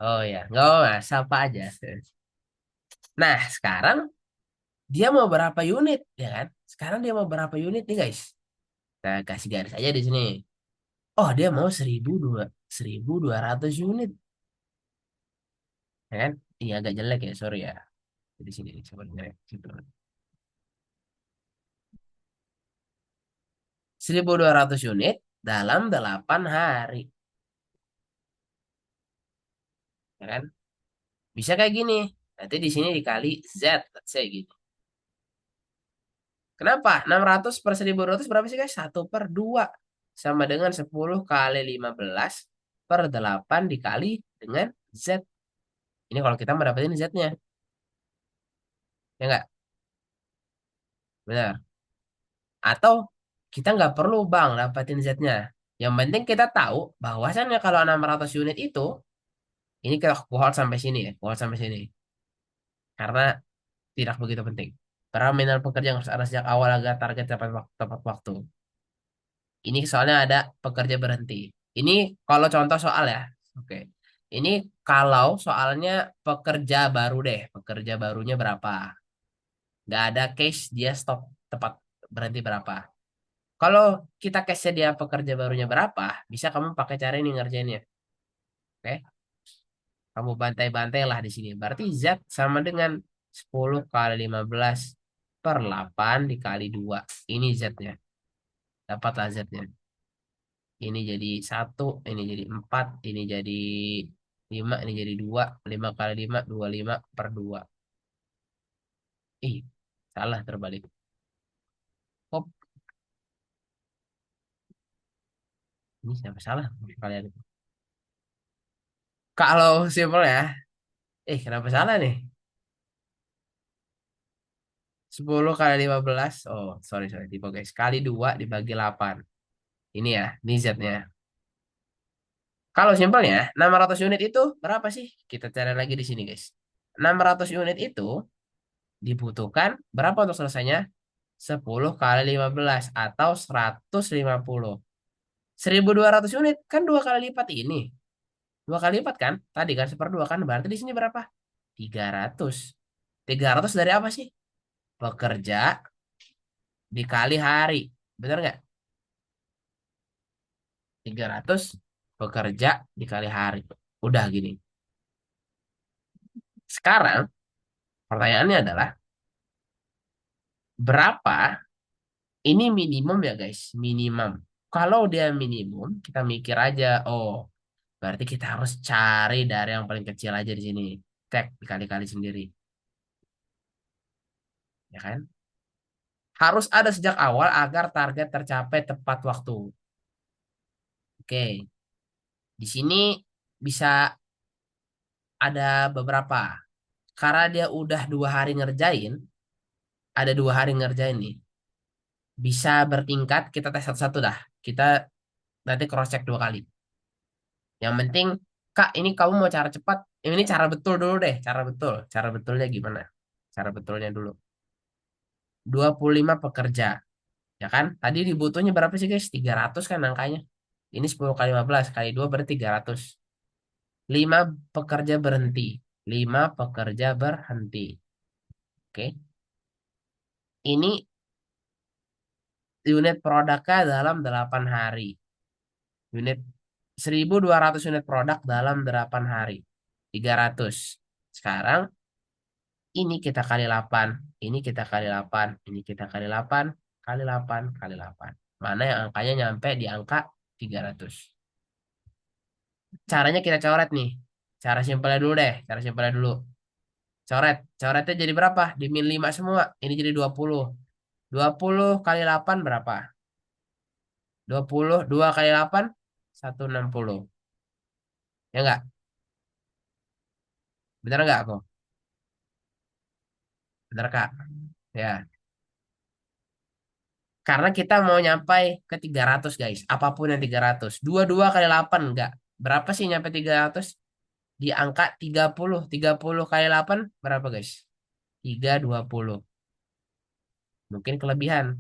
Oh ya, nggak apa, sapa aja. Nah, sekarang dia mau berapa unit, ya kan? Sekarang dia mau berapa unit nih, guys? Kita kasih garis aja di sini. Oh, dia mau 1.200 unit, ya kan? Ini agak jelek ya, sorry ya. Di sini sebenarnya. 1.200 unit dalam 8 hari, ya kan? Bisa kayak gini. Nanti di sini dikali Z, let's say gitu. Kenapa? 600 per 1.200 berapa sih guys? 1/2. Sama dengan 10 kali 15 per 8 dikali dengan Z. Ini kalau kita mendapatkan Z-nya. Ya nggak? Benar. Atau kita nggak perlu bang dapatin Z-nya. Yang penting kita tahu bahwasannya kalau 600 unit itu, ini kita kuhort sampai sini ya. Kuhort sampai sini. Karena tidak begitu penting. Berapa minimal pekerja yang harus ada sejak awal agar target tepat waktu. Ini soalnya ada pekerja berhenti. Ini kalau contoh soal ya. Oke. Ini kalau soalnya pekerja baru deh. Pekerja barunya berapa? Nggak ada case dia stop tepat berhenti berapa. Kalau kita case dia pekerja barunya berapa, bisa kamu pakai cara ini ngerjainnya. Oke. Kamu bantai-bantai lah di sini. Berarti Z sama dengan 10 kali 15 per 8 dikali 2. Ini Z-nya. Dapatlah Z-nya. Ini jadi 1, ini jadi 4, ini jadi 5, ini jadi 2. 5 kali 5, 25 per 2. Ih, salah terbalik. Hop, ini siapa salah kalian? Kalau simpel ya, kenapa salah nih? 10 kali 15. Oh, sorry, sorry. Tipe guys. Kali 2 dibagi 8. Ini ya, ini Z-nya. Kalau simpelnya, 600 unit itu berapa sih? Kita cari lagi di sini, guys. 600 unit itu dibutuhkan berapa untuk selesainya? 10 kali 15 atau 150. 1.200 unit kan dua kali lipat ini. Dua kali lipat kan? Tadi kan seperdua kan? Berarti di sini berapa? 300. 300 dari apa sih? Pekerja dikali hari. Bener nggak? 300 pekerja dikali hari. Udah gini. Sekarang pertanyaannya adalah berapa ini minimum ya guys? Minimum. Kalau dia minimum, kita mikir aja, oh, berarti kita harus cari dari yang paling kecil aja di sini. Cek dikali-kali sendiri, ya kan? Harus ada sejak awal agar target tercapai tepat waktu. Oke, di sini bisa ada beberapa. Karena dia udah 2 hari ngerjain, ada 2 hari ngerjain nih. Bisa bertingkat, kita tes satu-satu dah. Kita nanti cross check 2 kali. Yang penting, Kak, ini kamu mau cara cepat. Ini cara betul dulu deh, cara betul. Cara betulnya gimana? Cara betulnya dulu. 25 pekerja, ya kan? Tadi dibutuhnya berapa sih, guys? 300 kan angkanya. Ini 10 kali 15 kali 2 berarti 300. 5 pekerja berhenti. 5 pekerja berhenti. Oke. Ini unit produknya dalam 8 hari. Unit 1.200 unit produk dalam 8 hari. 300. Sekarang ini kita kali 8, ini kita kali 8, ini kita kali 8, kali 8, kali 8. Mana yang angkanya nyampe di angka 300. Caranya kita coret nih. Cara simpelnya dulu deh, cara simpelnya dulu. Coret, coretnya jadi berapa? Di min 5 semua. Ini jadi 20. 20 kali 8 berapa? 20, 2 kali 8, 160. Ya enggak? Bener enggak aku? Bener Kak? Ya. Karena kita mau nyampai ke 300 guys. Apapun yang 300. 22 kali 8 enggak. Berapa sih nyampe 300? Di angka 30. 30 kali 8 berapa guys? 320. Mungkin kelebihan.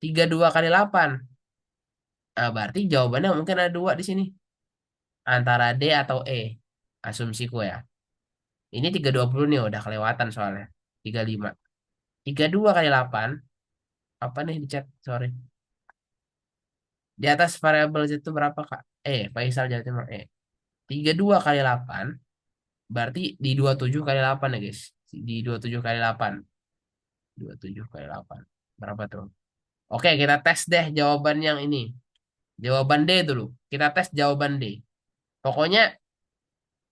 32 kali 8. Nah, berarti jawabannya mungkin ada dua di sini. Antara D atau E. Asumsiku ya. Ini 320 nih udah kelewatan soalnya. 35. 32 kali 8. Apa nih di chat? Sorry. Di atas variabel itu berapa Kak? Faisal Jawa Timur. 32 kali 8. Berarti di 27 kali 8 ya guys. Di 27 kali 8. 27 kali 8. Berapa tuh? Oke, kita tes deh jawaban yang ini. Jawaban D dulu. Kita tes jawaban D. Pokoknya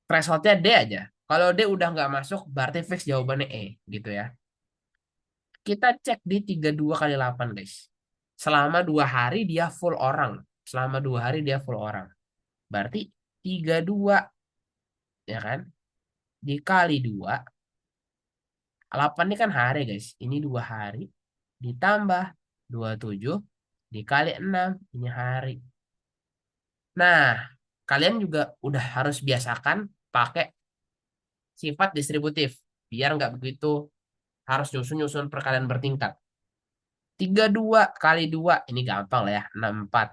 thresholdnya D aja. Kalau D udah nggak masuk, berarti fix jawabannya E. Gitu ya. Kita cek di 32 kali 8 guys. Selama 2 hari dia full orang. Selama 2 hari dia full orang. Berarti 32 ya kan? Dikali 2. 8 ini kan hari guys. Ini 2 hari. Ditambah 27 dikali 6. Ini hari. Nah, kalian juga udah harus biasakan pakai sifat distributif. Biar nggak begitu Harus nyusun-nyusun perkalian bertingkat. 32 kali 2 ini gampang lah ya, 64.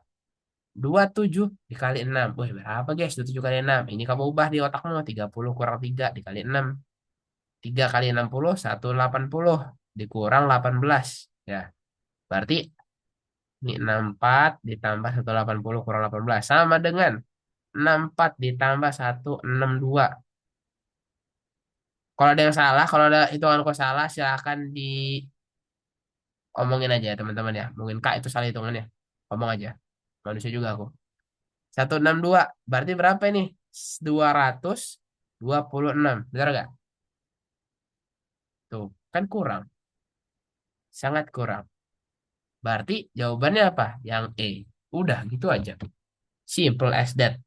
27 dikali 6. Wih, berapa guys? 27 kali 6. Ini kamu ubah di otakmu. 30 kurang 3 dikali 6. 3 kali 60, 180. Dikurang 18. Ya, berarti ini 64 ditambah 180 kurang 18. Sama dengan 64 ditambah 162. Kalau ada yang salah, kalau ada hitunganku salah, silahkan diomongin aja ya teman-teman ya. Mungkin Kak itu salah hitungannya. Ngomong aja. Manusia juga aku. 162. Berarti berapa ini? 226. Benar gak? Tuh, kan kurang. Sangat kurang. Berarti jawabannya apa? Yang E. Udah gitu aja. Simple as that.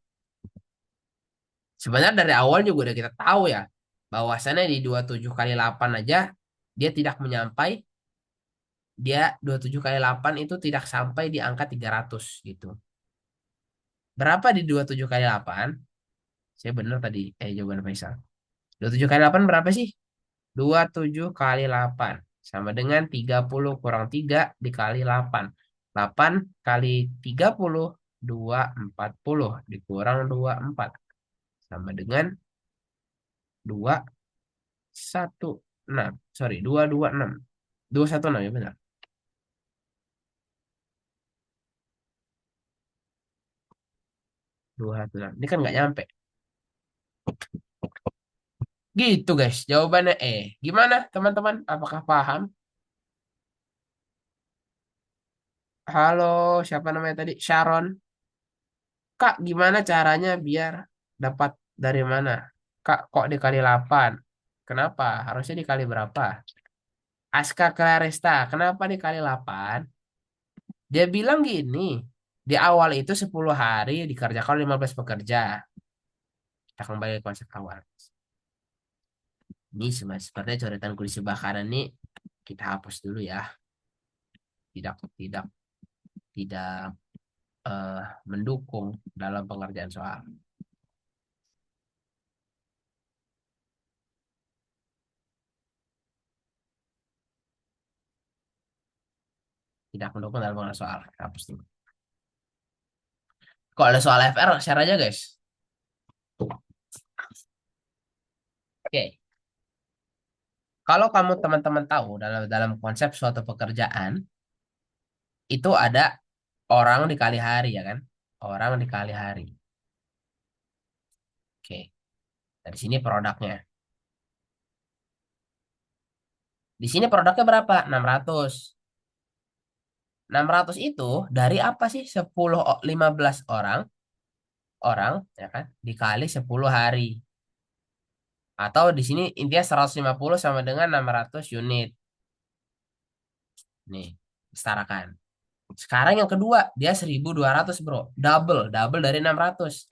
Sebenarnya dari awal juga udah kita tahu ya. Bahwasannya di 27 kali 8 aja. Dia tidak menyampai. Dia 27 kali 8 itu tidak sampai di angka 300 gitu. Berapa di 27 kali 8? Saya benar tadi. Jawaban Faisal. 27 kali 8 berapa sih? 27 kali 8 sama dengan 30 kurang 3 dikali 8. 8 kali 30, 240 dikurang 24 sama dengan 216. Sorry, 226. 216 ya benar. 216. Ini kan nggak nyampe. Gitu guys, jawabannya E. Gimana teman-teman? Apakah paham? Halo, siapa namanya tadi? Sharon. Kak, gimana caranya biar dapat dari mana? Kak, kok dikali 8? Kenapa? Harusnya dikali berapa? Aska Claresta, kenapa dikali 8? Dia bilang gini, di awal itu 10 hari dikerjakan 15 pekerja. Kita kembali ke konsep awal. Ini sepertinya coretan kulis sebelah kanan ini kita hapus dulu ya. Tidak, tidak, tidak mendukung dalam pengerjaan soal. Tidak mendukung dalam pengerjaan soal. Kita hapus dulu. Kalau ada soal FR, share aja guys. Oke. Kalau kamu teman-teman tahu dalam dalam konsep suatu pekerjaan itu ada orang dikali hari ya kan? Orang dikali hari. Oke. Dari sini produknya. Di sini produknya berapa? 600. 600 itu dari apa sih? 15 orang orang ya kan? Dikali 10 hari. Atau di sini intinya 150 sama dengan 600 unit. Nih, setarakan. Sekarang yang kedua, dia 1.200 bro. Double, double dari 600.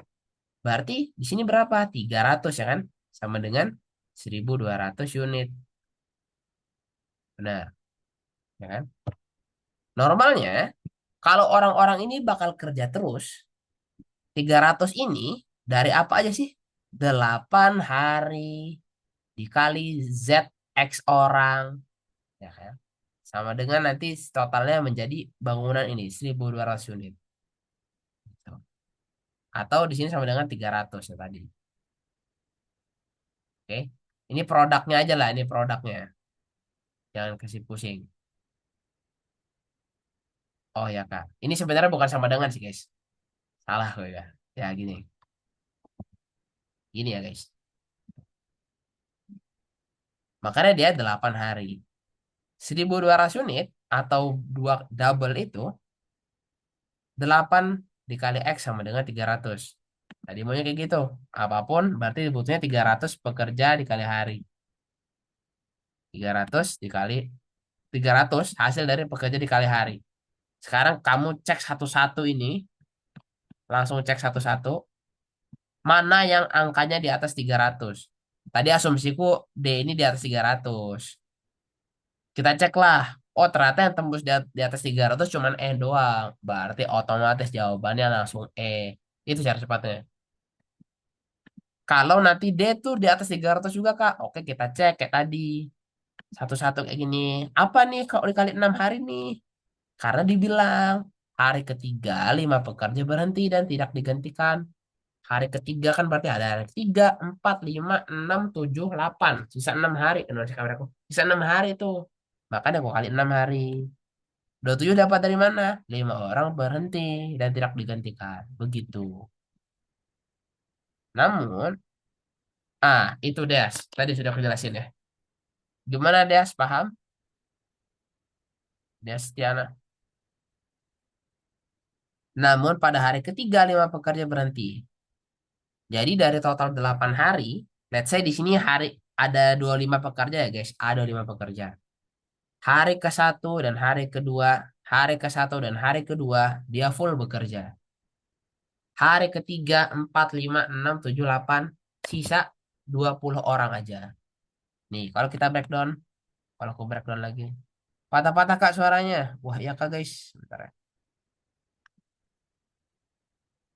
Berarti di sini berapa? 300 ya kan? Sama dengan 1.200 unit. Benar, ya kan? Normalnya, kalau orang-orang ini bakal kerja terus, 300 ini dari apa aja sih? 8 hari dikali ZX orang, ya kan? Sama dengan nanti totalnya menjadi bangunan ini 1.200 unit. Atau di sini sama dengan 300 ya tadi. Oke. Ini produknya aja lah, ini produknya. Jangan kasih pusing. Oh ya Kak. Ini sebenarnya bukan sama dengan sih guys. Salah gue ya. Ya gini. Gini ya guys. Makanya dia 8 hari. 1.200 unit atau dua double itu 8 dikali X sama dengan 300. Tadi maunya kayak gitu. Apapun berarti dibutuhnya 300 pekerja dikali hari. 300 dikali 300 hasil dari pekerja dikali hari. Sekarang kamu cek satu-satu ini. Langsung cek satu-satu. Mana yang angkanya di atas 300? Tadi asumsiku D ini di atas 300. Kita cek lah. Oh ternyata yang tembus di atas 300 cuman E doang. Berarti otomatis jawabannya langsung E. Itu cara cepatnya. Kalau nanti D tuh di atas 300 juga Kak. Oke kita cek kayak tadi. Satu-satu kayak gini. Apa nih kalau dikali 6 hari nih? Karena dibilang hari ketiga 5 pekerja berhenti dan tidak digantikan. Hari ketiga kan berarti ada hari ketiga, 4, 5, 6, 7, 8. Sisa 6 hari. Sisa kamera aku. Sisa 6 hari tuh. Makanya aku kali 6 hari. 27 dapat dari mana? 5 orang berhenti dan tidak digantikan. Begitu. Namun, itu Des. Tadi sudah aku jelasin ya. Gimana Des? Paham? Des Tiana. Namun pada hari ketiga 5 pekerja berhenti. Jadi dari total 8 hari, let's say di sini hari ada 25 pekerja ya guys. Ada 25 pekerja. Hari ke-1 dan hari kedua, hari ke-1 dan hari kedua dia full bekerja. Hari ketiga 4, 5, 6, 7, 8 sisa 20 orang aja. Nih, kalau kita breakdown, kalau aku breakdown lagi. Patah-patah Kak suaranya. Wah, iya Kak guys. Bentar ya.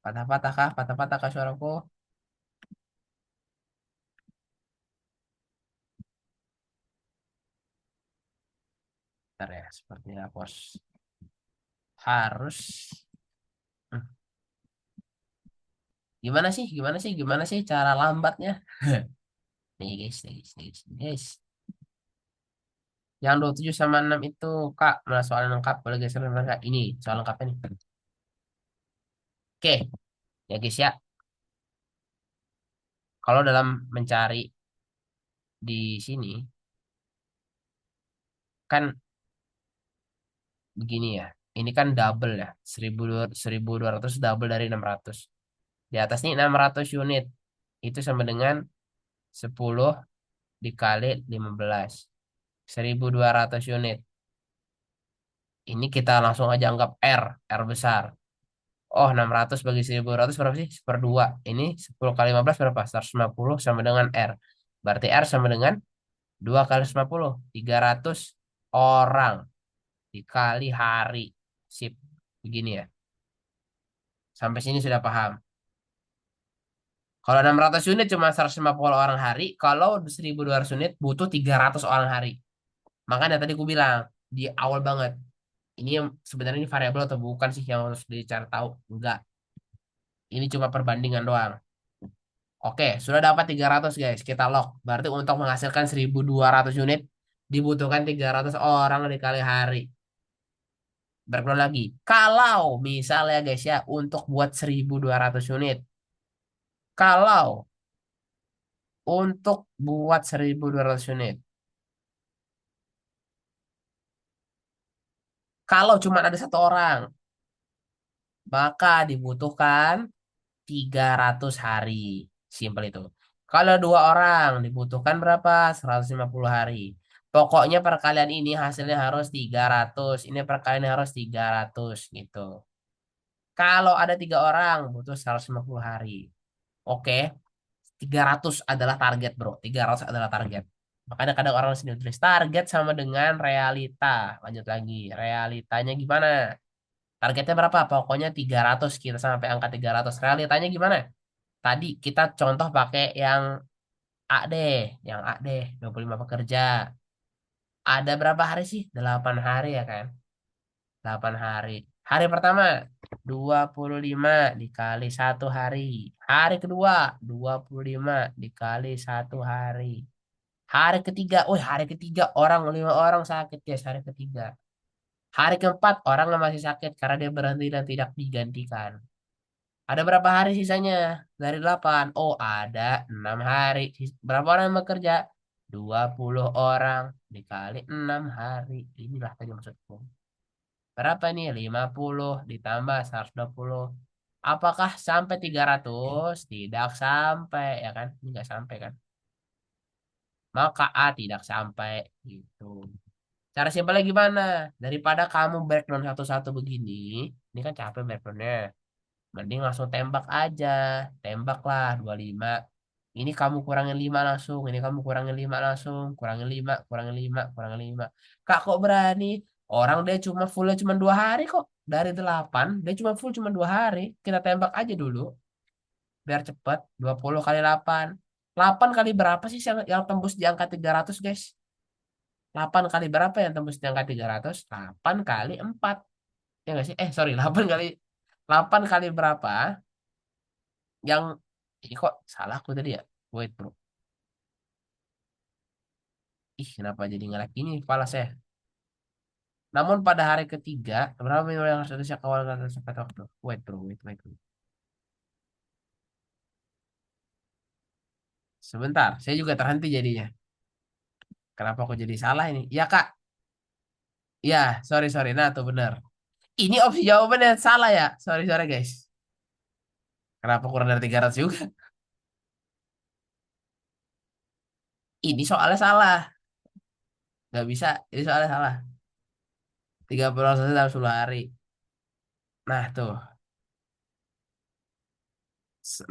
Patah-patah Kak, patah-patah Kak suaraku. Bentar ya, sepertinya aku harus Hmm, gimana sih? Gimana sih? Gimana sih cara lambatnya? Nih guys, nih guys, nih guys, nih guys. Yang 27 sama 6 itu Kak, mana soal lengkap boleh geser Kak. Ini soal lengkapnya nih. Oke, ya guys ya. Kalau dalam mencari di sini kan begini ya. Ini kan double ya. 1200 double dari 600. Di atas ini 600 unit. Itu sama dengan 10 dikali 15. 1200 unit. Ini kita langsung aja anggap R besar. Oh, 600 bagi 1200 berapa sih? Seperdua. Ini 10 kali 15 berapa? 150 sama dengan R. Berarti R sama dengan 2 kali 150. 300 orang dikali hari. Sip. Begini ya. Sampai sini sudah paham. Kalau 600 unit cuma 150 orang hari. Kalau 1200 unit butuh 300 orang hari. Makanya tadi aku bilang di awal banget. Ini yang sebenarnya ini variabel atau bukan sih yang harus dicari tahu? Enggak. Ini cuma perbandingan doang. Oke, sudah dapat 300 guys. Kita lock. Berarti untuk menghasilkan 1200 unit dibutuhkan 300 orang dikali hari. Breakdown lagi. Kalau misalnya guys ya untuk buat 1200 unit. Kalau untuk buat 1200 unit. Kalau cuma ada satu orang, maka dibutuhkan 300 hari. Simpel itu. Kalau dua orang dibutuhkan berapa? 150 hari. Pokoknya perkalian ini hasilnya harus 300. Ini perkalian harus 300 gitu. Kalau ada 3 orang butuh 150 hari. Oke, 300 adalah target bro. 300 adalah target. Makanya kadang orang sini tulis target sama dengan realita. Lanjut lagi. Realitanya gimana? Targetnya berapa? Pokoknya 300. Kita sampai angka 300. Realitanya gimana? Tadi kita contoh pakai yang A deh, yang A deh, 25 pekerja. Ada berapa hari sih? 8 hari ya kan? 8 hari. Hari pertama 25 dikali 1 hari. Hari kedua 25 dikali 1 hari. Hari ketiga, hari ketiga orang 5 orang sakit guys, hari ketiga. Hari keempat orang yang masih sakit karena dia berhenti dan tidak digantikan. Ada berapa hari sisanya? Dari 8. Oh, ada 6 hari. Berapa orang yang bekerja? 20 orang dikali 6 hari. Inilah tadi maksudku. Berapa nih? 50 ditambah 120. Apakah sampai 300? Tidak sampai, ya kan? Ini nggak sampai kan? Maka A tidak sampai. Gitu. Cara simpelnya gimana? Daripada kamu breakdown satu-satu begini, ini kan capek breakdownnya. Mending langsung tembak aja. Tembak lah 25. Ini kamu kurangin 5 langsung. Ini kamu kurangin 5 langsung. Kurangin 5, kurangin 5, kurangin 5. Kak kok berani? Orang dia cuma fullnya cuma 2 hari kok. Dari 8, dia cuma full cuma 2 hari. Kita tembak aja dulu. Biar cepet. 20 kali 8. 8 kali berapa sih yang tembus di angka 300 guys? 8 kali berapa yang tembus di angka 300? 8 kali 4. Ya nggak sih? Sorry, 8 kali berapa yang Ih, kok salah aku tadi ya? Wait, bro. Ih, kenapa jadi ngelek ini kepala saya? Namun pada hari ketiga, berapa minggu yang harus Indonesia kawal kata sepet waktu? Wait, bro, wait. Sebentar, saya juga terhenti jadinya. Kenapa aku jadi salah ini? Ya, Kak. Ya, sorry. Nah, tuh bener. Ini opsi jawabannya salah ya. Sorry, guys. Kenapa kurang dari 300 juga? Ini soalnya salah. Nggak bisa. Ini soalnya salah. 30 orang selesai dalam 10 hari. Nah, tuh.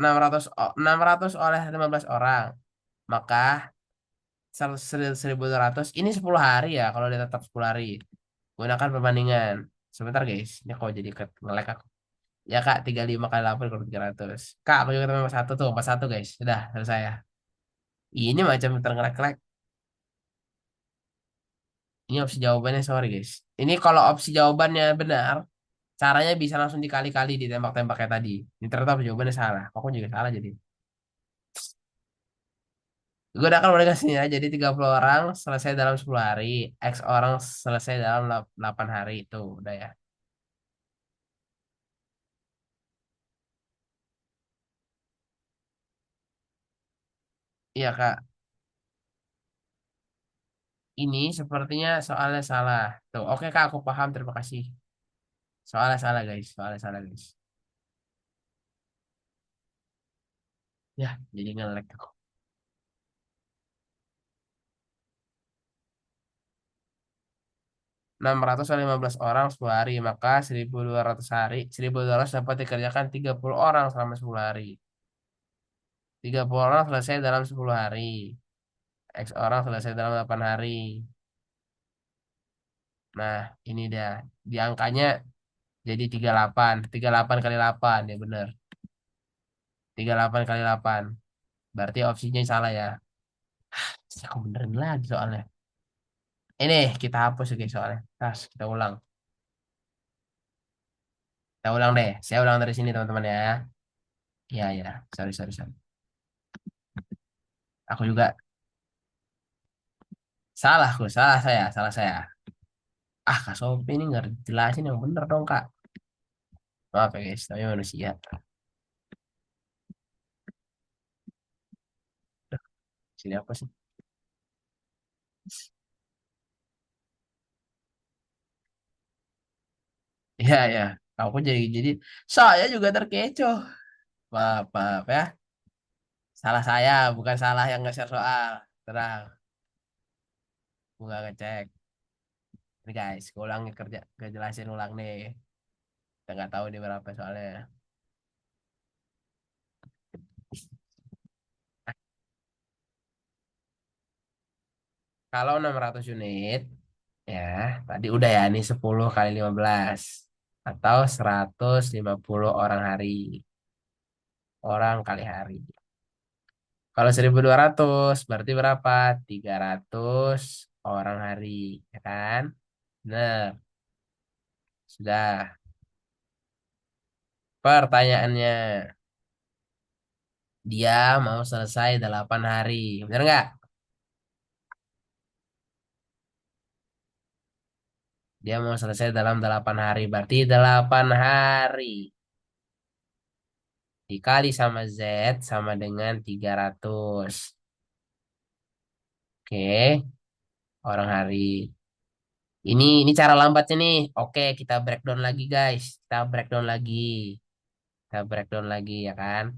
600 oleh 15 orang. Maka 1.200. Ini 10 hari ya. Kalau dia tetap 10 hari. Gunakan perbandingan. Sebentar, guys. Ini kok jadi nge-lag aku. Ya, Kak. 35 kali 8 kalau 300. Kak, aku juga tambah 1 tuh. 41, guys. Sudah, selesai ya. Ini macam terngelak-ngelak. Ini opsi jawabannya, sorry, guys. Ini kalau opsi jawabannya benar, caranya bisa langsung dikali-kali ditembak-tembak kayak tadi. Ini ternyata jawabannya salah. Aku juga salah jadi. Gue udah kan mulai kasih ya. Jadi 30 orang selesai dalam 10 hari. X orang selesai dalam 8 hari. Itu udah ya. Iya, Kak. Ini sepertinya soalnya salah. Tuh, oke, Kak, aku paham. Terima kasih. Soalnya salah, guys. Soalnya salah, guys. Ya, jadi nge-lag aku. 615 orang 10 hari. Maka 1.200 hari. 1.200 dapat dikerjakan 30 orang selama 10 hari. 30 orang selesai dalam 10 hari. X orang selesai dalam 8 hari. Nah, ini dia. Di angkanya jadi 38. 38 kali 8. Ya bener. 38 kali 8. Berarti opsinya salah ya. Aku benerin lagi soalnya. Ini kita hapus lagi soalnya. Kita ulang. Kita ulang deh. Saya ulang dari sini teman-teman ya. Iya. Sorry. Aku juga salah saya. Kak Sofi ini nggak jelasin yang bener dong, Kak. Maaf ya, guys. Tapi manusia. Sini apa sih? Iya. Aku jadi saya juga terkecoh. Maaf ya. Salah saya, bukan salah yang nge-share soal. Terang, aku nggak ngecek. Ini guys, gue ulang kerja, gue jelasin ulang nih. Kita nggak tahu nih berapa soalnya. Kalau 600 unit, ya tadi udah ya, nih 10 kali 15. Atau 150 orang hari. Orang kali hari. Kalau 1.200 berarti berapa? 300 orang hari. Ya kan? Nah, sudah. Pertanyaannya, dia mau selesai 8 hari. Bener nggak? Dia mau selesai dalam 8 hari. Berarti 8 hari dikali sama Z sama dengan 300. Oke, orang hari. Ini cara lambatnya nih. Oke, kita breakdown lagi guys. Kita breakdown lagi ya kan.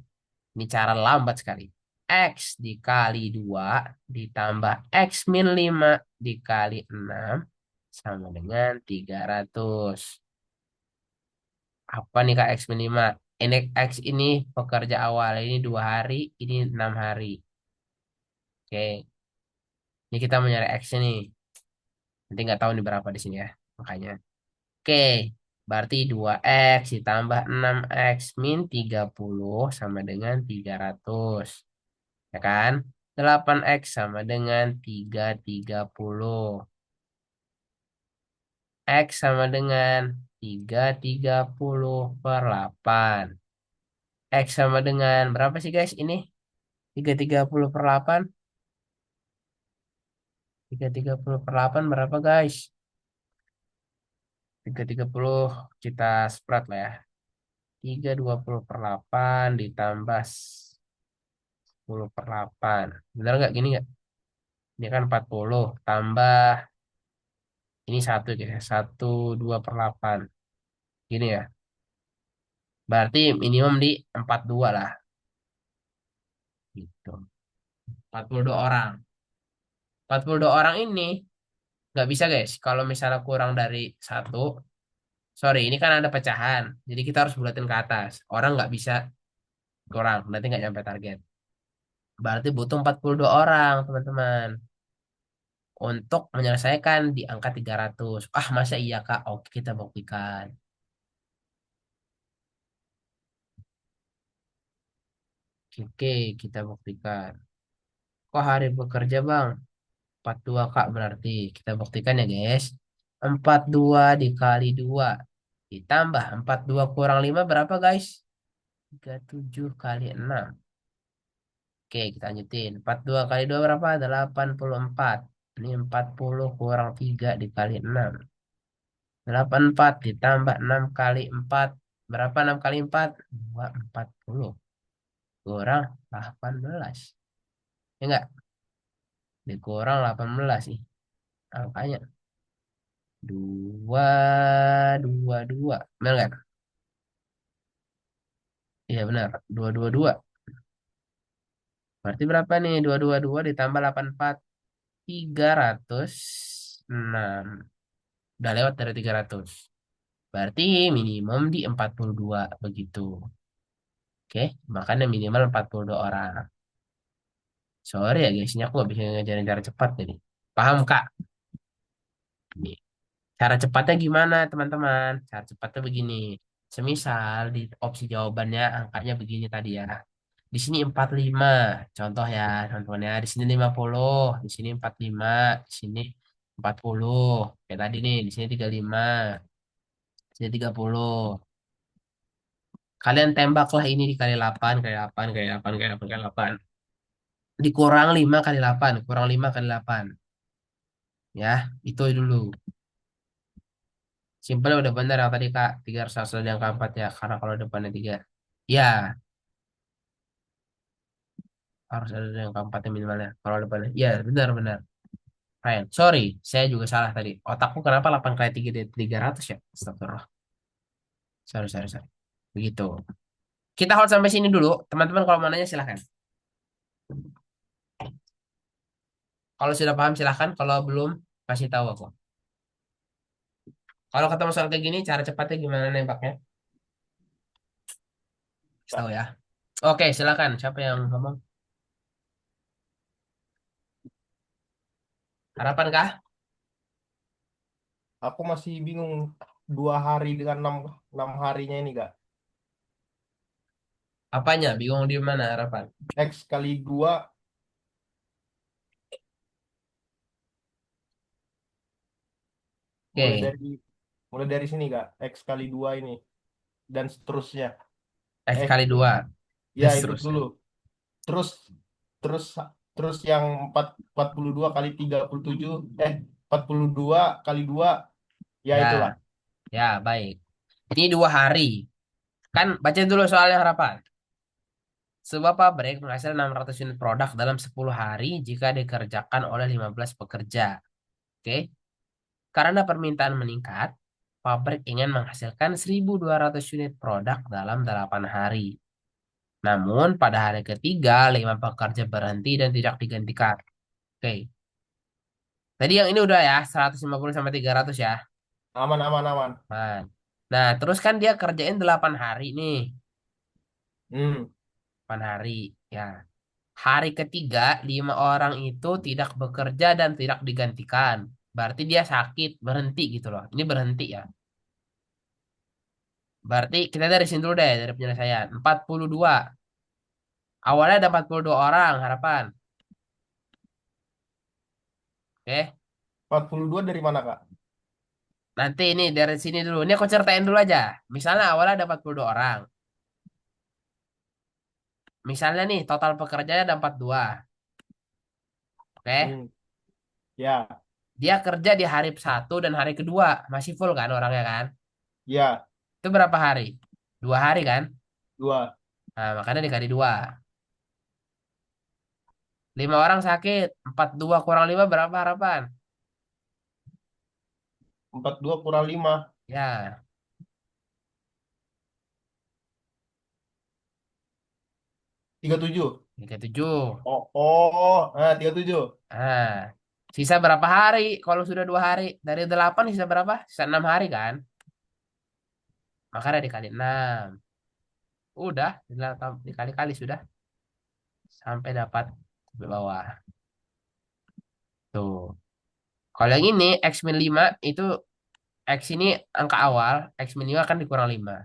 Ini cara lambat sekali. X dikali 2 ditambah X min 5 dikali 6 sama dengan 300. Apa nih Kak X min 5? Ini X ini pekerja awal. Ini 2 hari, ini 6 hari. Oke, ini kita mau nyari X nih. Nanti nggak tahu nih berapa di sini ya. Makanya. Oke, berarti 2X ditambah 6X min 30 sama dengan 300. Ya kan? 8X sama dengan 330. X sama dengan 330/8. X sama dengan berapa sih guys ini? 330/8. 330/8 berapa guys? 330 kita separat lah ya. 320/8 ditambah 10/8. Benar nggak gini nggak? Ini kan 40 tambah ini satu gitu ya. 1/2/8. Gini ya. Berarti minimum di 42 lah. Gitu. 42 orang. 42 orang ini nggak bisa guys. Kalau misalnya kurang dari satu, sorry ini kan ada pecahan. Jadi kita harus bulatin ke atas. Orang nggak bisa kurang. Nanti nggak nyampe target. Berarti butuh 42 orang teman-teman. Untuk menyelesaikan di angka 300. Ah, masa iya Kak? Oke, kita buktikan. Oke, kita buktikan. Kok hari bekerja, Bang? 42 Kak berarti. Kita buktikan ya, guys. 42 dikali 2. Ditambah 42 kurang 5 berapa, guys? 37 kali 6. Oke, kita lanjutin. 42 kali 2 berapa? 84. Ini 40 kurang 3 dikali 6. 84 ditambah 6 kali 4. Berapa 6 kali 4? 240 kurang 18. Ya enggak? Dikurang 18 sih. Angkanya 222. Benar enggak? Iya benar. 222. Berarti berapa nih? 222 ditambah 84. 306. Udah lewat dari 300. Berarti minimum di 42 begitu. Oke, makanya minimal 42 orang. Sorry ya guys, ini aku gak bisa ngajarin cara cepat jadi. Paham Kak? Nih, cara cepatnya gimana teman-teman? Cara cepatnya begini. Semisal di opsi jawabannya angkanya begini tadi ya. Di sini 45, contoh ya teman-teman ya. Di sini 50, di sini 45, di sini 40. Kayak tadi nih, di sini 35, di sini 30. Kalian tembaklah ini dikali 8, kali 8, kali 8, kali 8, kali 8. Dikurang 5 kali 8, kurang 5 kali 8. Ya, itu dulu. Simpel udah benar yang tadi Kak. 300 harus ada yang keempat ya. Karena kalau depannya 3. Ya, harus ada yang keempatnya minimalnya. Kalau depannya. Ya, benar-benar. Ryan, sorry. Saya juga salah tadi. Otakku kenapa 8 kali 3 dari 300 ya? Astagfirullah. Sorry, sorry, sorry. Begitu. Kita hold sampai sini dulu. Teman-teman kalau mau nanya silahkan. Kalau sudah paham silahkan. Kalau belum, kasih tahu aku. Kalau ketemu soal kayak gini, cara cepatnya gimana nembaknya? Kasih tahu ya. Oke, silakan. Siapa yang ngomong? Harapan kah?
Aku masih bingung 2 hari dengan enam harinya ini gak?
Apanya? Bingung di mana harapan?
X kali 2 mulai
Oke,
dari mulai dari sini gak? X kali 2 ini dan seterusnya.
X
Eh,
kali 2
ya
dan
itu
seterusnya.
dulu. Terus terus terus yang 42 kali 37 42 kali 2 ya itulah.
Ya, ya, baik. Ini 2 hari. Kan baca dulu soalnya harapan. Sebuah pabrik menghasilkan 600 unit produk dalam 10 hari jika dikerjakan oleh 15 pekerja. Oke. Karena permintaan meningkat, pabrik ingin menghasilkan 1.200 unit produk dalam 8 hari. Namun, pada hari ketiga, 5 pekerja berhenti dan tidak digantikan. Oke. Tadi yang ini udah ya, 150 sampai 300 ya.
Aman aman aman.
Nah, nah, terus kan dia kerjain 8 hari nih.
Hmm.
8 hari. Ya. Hari ketiga, 5 orang itu tidak bekerja dan tidak digantikan. Berarti dia sakit, berhenti gitu loh. Ini berhenti ya. Berarti kita dari sini dulu deh, dari penyelesaian. 42. Awalnya ada 42 orang, harapan. Oke.
42 dari mana Kak?
Nanti ini dari sini dulu. Ini aku ceritain dulu aja. Misalnya awalnya ada 42 orang. Misalnya nih total pekerjanya ada 42. Oke.
Hmm, ya,
Dia kerja di hari satu dan hari kedua. Masih full kan orangnya kan?
ya,
Itu berapa hari? 2 hari kan?
dua.
Nah, makanya dikali 2. 5 orang sakit. 42 kurang 5 berapa harapan?
42 kurang 5,
Ya,
37.
37.
Tiga tujuh.
Nah, sisa berapa hari? Kalau sudah 2 hari. Dari 8 sisa berapa? Sisa 6 hari kan? Makanya dikali 6. Udah, dikali-kali sudah. Sampai dapat di bawah. Tuh. Kalau yang ini, X min 5 itu X ini angka awal. X min 5 kan dikurang 5.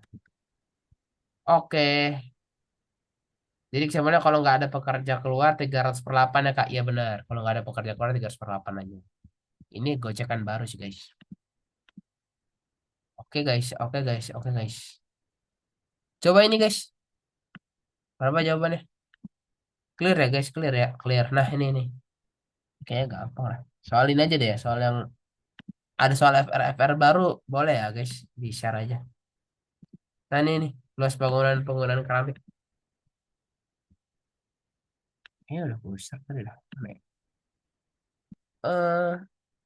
Oke. Jadi sebenarnya kalau nggak ada pekerja keluar 300/8 ya Kak. Iya benar. Kalau nggak ada pekerja keluar 300/8 aja. Ini gocekan baru sih guys. Oke guys, oke guys, oke guys. Coba ini guys. Berapa jawabannya? Clear ya guys, clear ya. Clear. Nah ini nih. Kayaknya gampang lah. Soal ini aja deh ya. Soal yang ada soal FR baru. Boleh ya guys. Di-share aja. Nah ini nih. Luas penggunaan keramik. Kayaknya udah pusat tadi lah.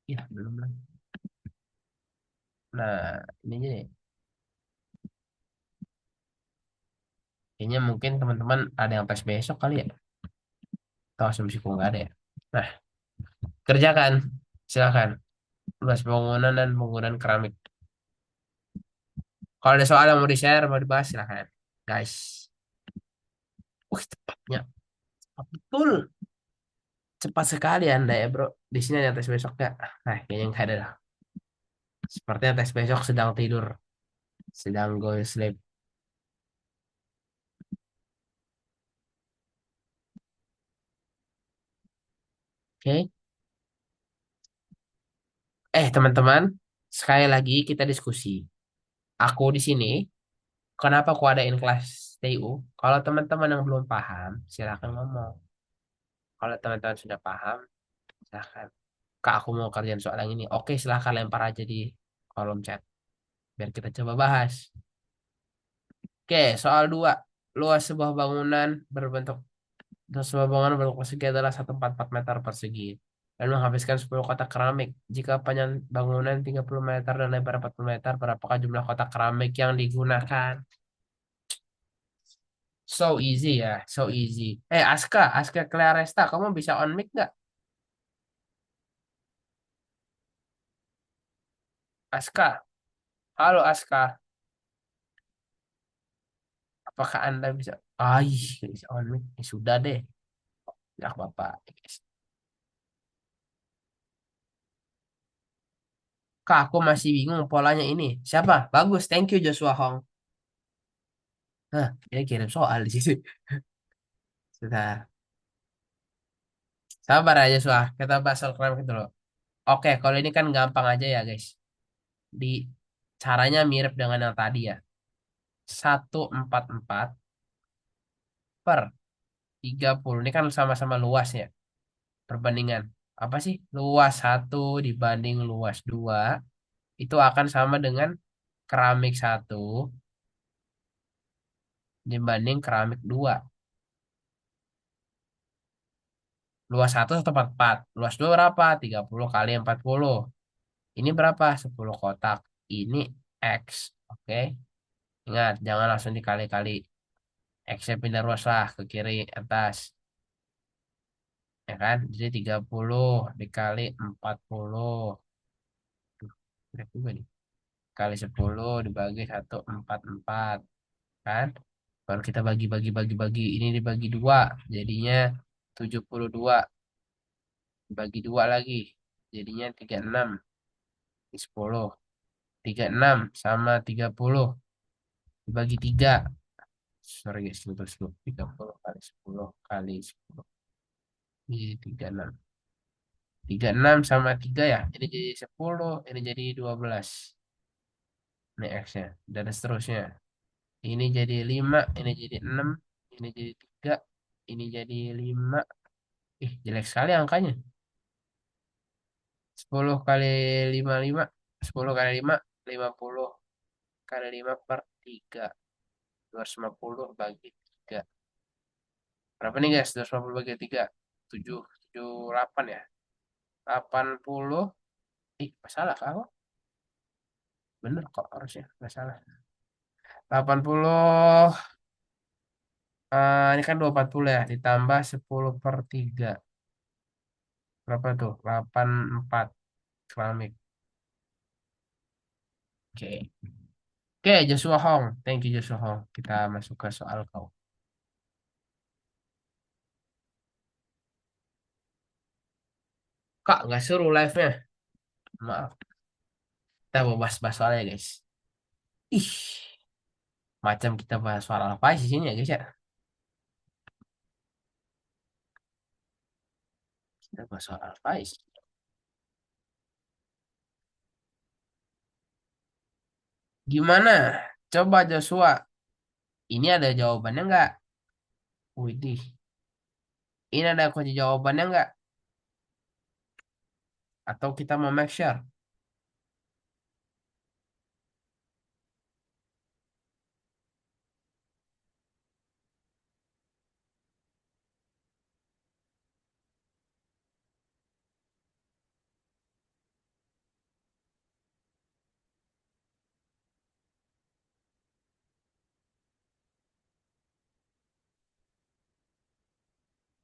Ya belum lah. Nah ini aja deh. Kayaknya mungkin teman-teman ada yang tes besok kali ya. Atau asumsiku nggak ada ya. Nah, kerjakan. Silakan. Luas bangunan dan penggunaan keramik. Kalau ada soal yang mau di-share, mau dibahas, silakan. Guys. Wih, tepatnya. Cepat betul. Cepat sekali Anda ya, bro. Di sini ada tes besok nggak? Nah, kayaknya nggak ada lah. Sepertinya tes besok sedang tidur. Sedang go sleep. Oke. Teman-teman. Sekali lagi kita diskusi. Aku di sini, kenapa aku adain kelas TU? Kalau teman-teman yang belum paham, silakan ngomong. Kalau teman-teman sudah paham, silakan. Kak, aku mau kerjaan soal yang ini. Oke, silahkan lempar aja di kolom chat. Biar kita coba bahas. Oke, soal 2. Luas sebuah bangunan berbentuk luas sebuah bangunan berbentuk persegi adalah 144 meter persegi. Dan menghabiskan 10 kotak keramik. Jika panjang bangunan 30 meter dan lebar 40 meter, berapakah jumlah kotak keramik yang digunakan? So easy ya, so easy. Aska Claresta, kamu bisa on mic nggak? Aska, halo Aska. Apakah Anda bisa? Bisa on mic. Sudah deh. Ya, Bapak. Kak, aku masih bingung polanya ini. Siapa? Bagus, thank you Joshua Hong. Nah, dia kirim soal di situ. Sudah. Sabar aja, Joshua. Kita bahas soal keramik dulu. Oke, kalau ini kan gampang aja ya, guys. Di caranya mirip dengan yang tadi ya. 144 per 30. Ini kan sama-sama luas ya. Perbandingan. Apa sih? Luas satu dibanding luas 2 itu akan sama dengan keramik satu dibanding keramik 2. Luas satu 144. Luas 2 berapa? 30 kali 40. Ini berapa? 10 kotak. Ini X. Oke. Ingat, jangan langsung dikali-kali. X-nya pindah luas lah ke kiri atas. Ya kan? Jadi 30 dikali 40. Berat juga nih. Kali 10 dibagi 144. Kan? Baru kita bagi. Ini dibagi 2. Jadinya 72. Dibagi 2 lagi. Jadinya 36. Ini 10. 36 sama 30 dibagi 3. Sorry guys, lupa 10. 30 kali 10 kali 10. Jadi 36. 36 sama 3 ya. Ini jadi 10, ini jadi 12. Ini X-nya. Dan seterusnya. Ini jadi 5, ini jadi 6, ini jadi 3, ini jadi 5. Ih, jelek sekali angkanya. 10 kali 5, 5. 10 kali 5, 50 kali 5 per 3. 250 bagi 3. Berapa nih guys? 250 bagi 3. 7, 7, 8 ya. 80. Ih, masalah kak. Bener kok harusnya. Masalah. 80. Ini kan 240 ya. Ditambah 10 per 3. Berapa tuh? 84. Keramik. Oke. Oke, Joshua Hong. Thank you, Joshua Hong. Kita masuk ke soal kau. Kak, nggak seru live-nya. Maaf. Kita mau bahas-bahas soalnya, guys. Ih, macam kita bahas soal apa sih sini ya, guys ya? Kita bahas soal apa sih? Gimana? Coba Joshua. Ini ada jawabannya nggak? Widih. Ini ada kunci jawabannya nggak? Atau kita mau make sure?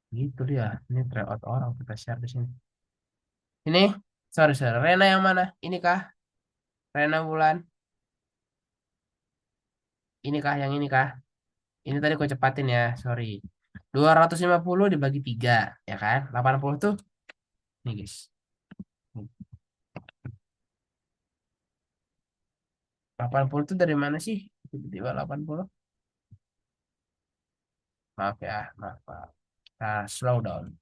Gitu dia. Ini tryout orang kita share di sini. Ini, sorry, sorry. Rena yang mana? Ini kah? Rena Bulan? Ini kah? Yang ini kah? Ini tadi aku cepatin ya, sorry. 250 dibagi 3, ya kan? 80 tuh, nih guys. 80 tuh dari mana sih? Tiba-tiba 80. Maaf ya, maaf, maaf. Nah, slow down.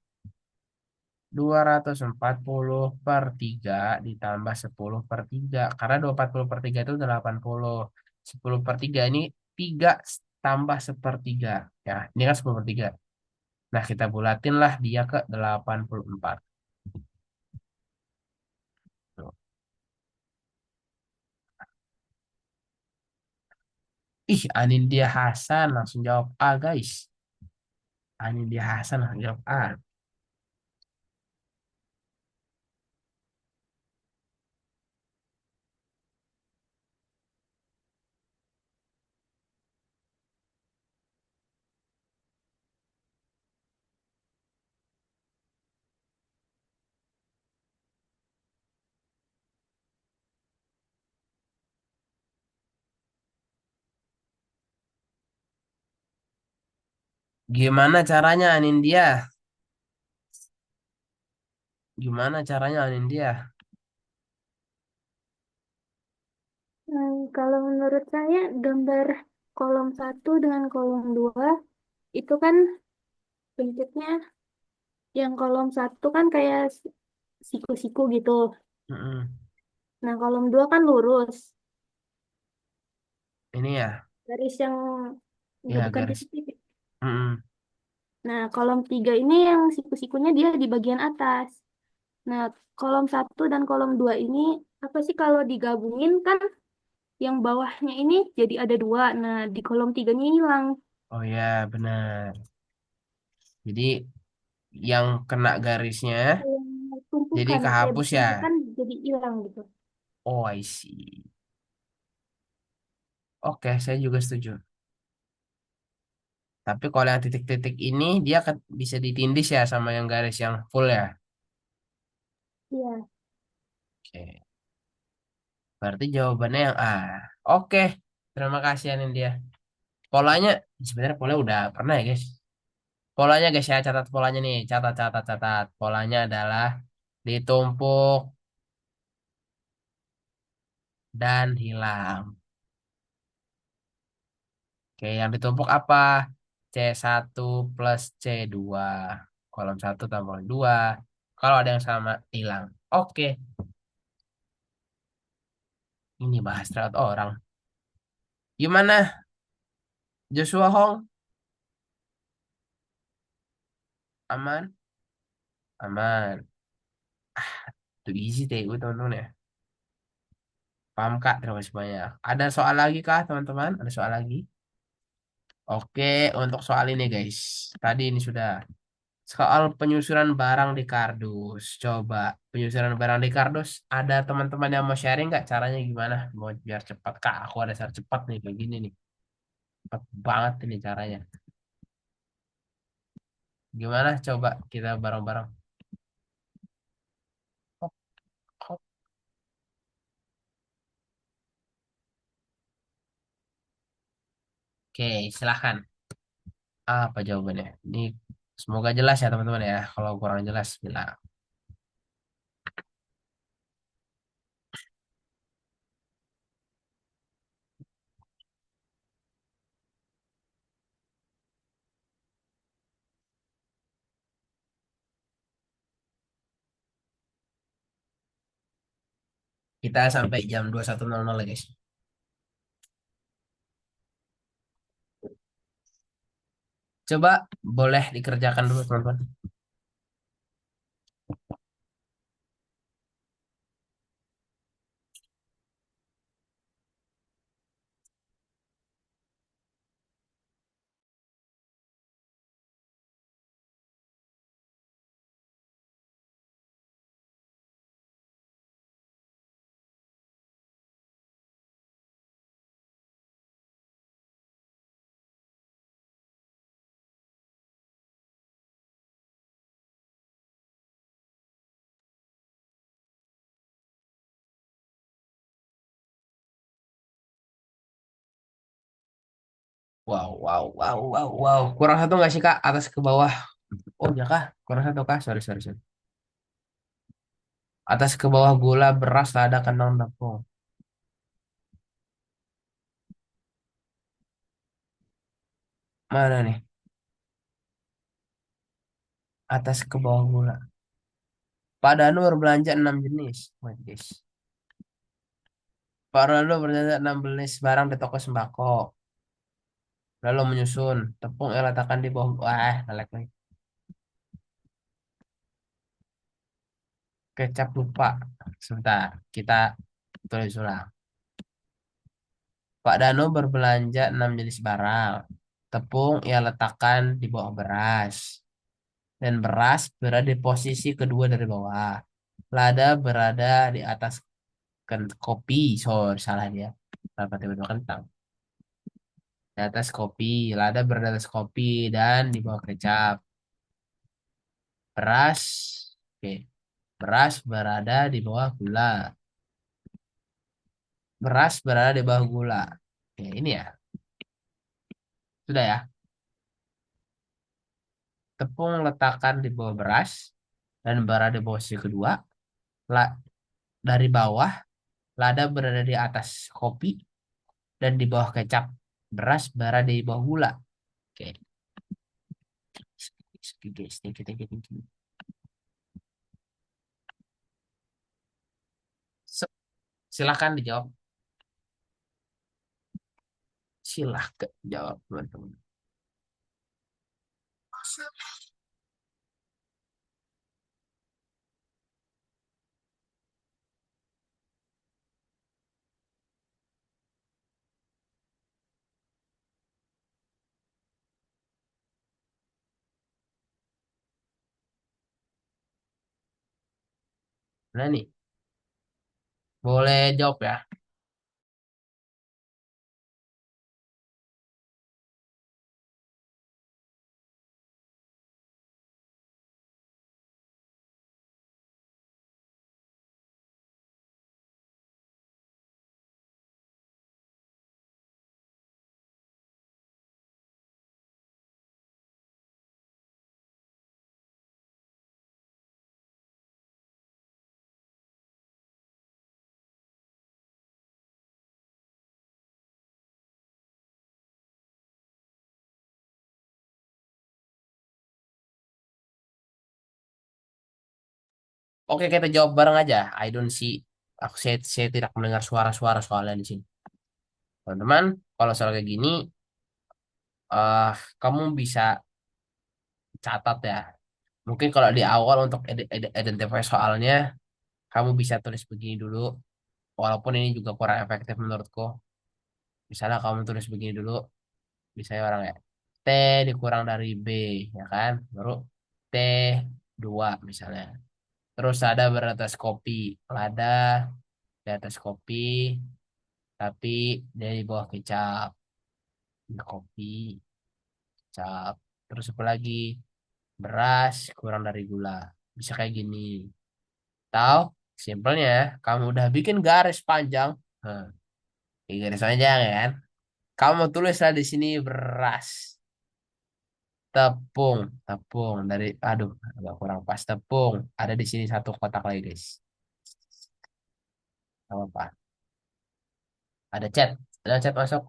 240 per 3 ditambah 10 per 3. Karena 240 per 3 itu 80. 10 per 3 ini 3 tambah sepertiga. Ya, ini kan 10 per 3. Nah, kita bulatin lah dia ke 84. Tuh. Ih, Anindya Hasan langsung jawab A, guys. Anindya Hasan langsung jawab A. Gimana caranya Anindya? Gimana caranya Anindya?
Kalau menurut saya gambar kolom satu dengan kolom 2 itu kan bentuknya yang kolom satu kan kayak siku-siku gitu.
Mm-mm.
Nah, kolom 2 kan lurus.
Ini ya,
Garis yang nggak
ya
bukan
garis.
titik-titik.
Mm-mm.
Nah, kolom 3 ini yang siku-sikunya dia di bagian atas. Nah, kolom satu dan kolom 2 ini apa sih kalau digabungin kan yang bawahnya ini jadi ada dua. Nah, di kolom tiganya hilang.
Oh ya, benar. Jadi yang kena garisnya
Kayak
jadi
tumpukan, kayak
kehapus ya.
bertumpukan jadi hilang gitu.
Oh, I see. Oke, saya juga setuju. Tapi kalau yang titik-titik ini dia bisa ditindis ya sama yang garis yang full ya.
Iya.
Oke. Berarti jawabannya yang A. Oke. Terima kasih Anindya. Polanya sebenarnya pola udah pernah ya guys. Polanya guys ya, catat polanya nih. Catat, catat, catat. Polanya adalah ditumpuk dan hilang. Oke, yang ditumpuk apa? C1 plus C2. Kolom 1 tambah 2. Kalau ada yang sama, hilang. Oke, ini bahas lewat orang. Gimana, Joshua Hong? Aman? Aman. Itu easy deh, gue teman-teman ya. Paham Kak, terima kasih banyak. Ada soal lagi Kak, teman-teman? Ada soal lagi? Oke, untuk soal ini guys. Tadi ini sudah. Soal penyusunan barang di kardus. Coba, penyusunan barang di kardus. Ada teman-teman yang mau sharing nggak caranya gimana? Mau biar cepat Kak, aku ada cara cepat nih, kayak gini nih. Cepat banget ini caranya. Gimana? Coba kita bareng-bareng. Hop, hop. Oke, silahkan. Apa jawabannya? Ini semoga jelas ya teman-teman ya. Kalau kurang jelas, bilang. Kita sampai jam 21.00 ya guys. Coba boleh dikerjakan dulu teman-teman. Wow, wow, wow, wow, wow. Kurang satu nggak sih Kak? Atas ke bawah. Oh ya Kak? Kurang satu Kak? Sorry, sorry, sorry. Atas ke bawah gula, beras, lada, kentang, tepung. Mana nih? Atas ke bawah gula. Pak Danu berbelanja 6 jenis. Wait, guys. Pak Danu berbelanja 6 jenis barang di toko sembako. Lalu menyusun. Tepung yang letakkan di bawah. Wah, ngelek lagi. Kecap lupa. Sebentar. Kita tulis ulang. Pak Danu berbelanja 6 jenis barang. Tepung ia letakkan di bawah beras. Dan beras berada di posisi kedua dari bawah. Lada berada di atas kopi. Sorry, salah dia. Kenapa tiba-tiba kentang? Di atas kopi. Lada berada di atas kopi dan di bawah kecap. Beras. Oke. Beras berada di bawah gula. Beras berada di bawah gula. Oke, ini ya. Sudah ya. Tepung letakkan di bawah beras dan berada di posisi kedua. La- dari bawah, lada berada di atas kopi dan di bawah kecap. Beras berada di bawah gula. Oke. Oke, guys. Thank you, thank you, thank you. Silahkan dijawab. Silahkan jawab, teman-teman. Nah nih, boleh jawab ya. Oke, kita jawab bareng aja. I don't see. Saya tidak mendengar suara-suara soalnya di sini. Teman-teman, kalau soal kayak gini, eh kamu bisa catat ya. Mungkin kalau di awal untuk identify soalnya, kamu bisa tulis begini dulu. Walaupun ini juga kurang efektif menurutku. Misalnya kamu tulis begini dulu, misalnya orang ya, T dikurang dari B, ya kan? Baru T 2 misalnya. Terus ada beratas kopi, lada di atas kopi, tapi dia di bawah kecap. Ini kopi, kecap. Terus apa lagi? Beras kurang dari gula. Bisa kayak gini. Tahu? Simpelnya, kamu udah bikin garis panjang. Nah, di garis panjang ya kan? Kamu tulislah di sini beras, tepung, tepung dari, aduh, agak kurang pas tepung. Ada di sini satu kotak lagi guys. Gak apa-apa. Ada chat masuk.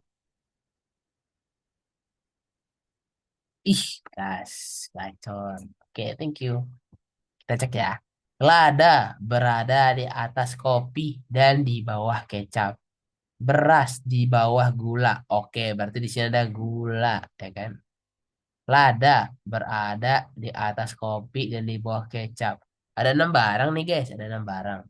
Ih, gas, gacor. Oke, thank you. Kita cek ya. Lada berada di atas kopi dan di bawah kecap. Beras di bawah gula. Oke, berarti di sini ada gula, ya kan? Lada berada di atas kopi dan di bawah kecap. Ada 6 barang nih guys, ada 6 barang.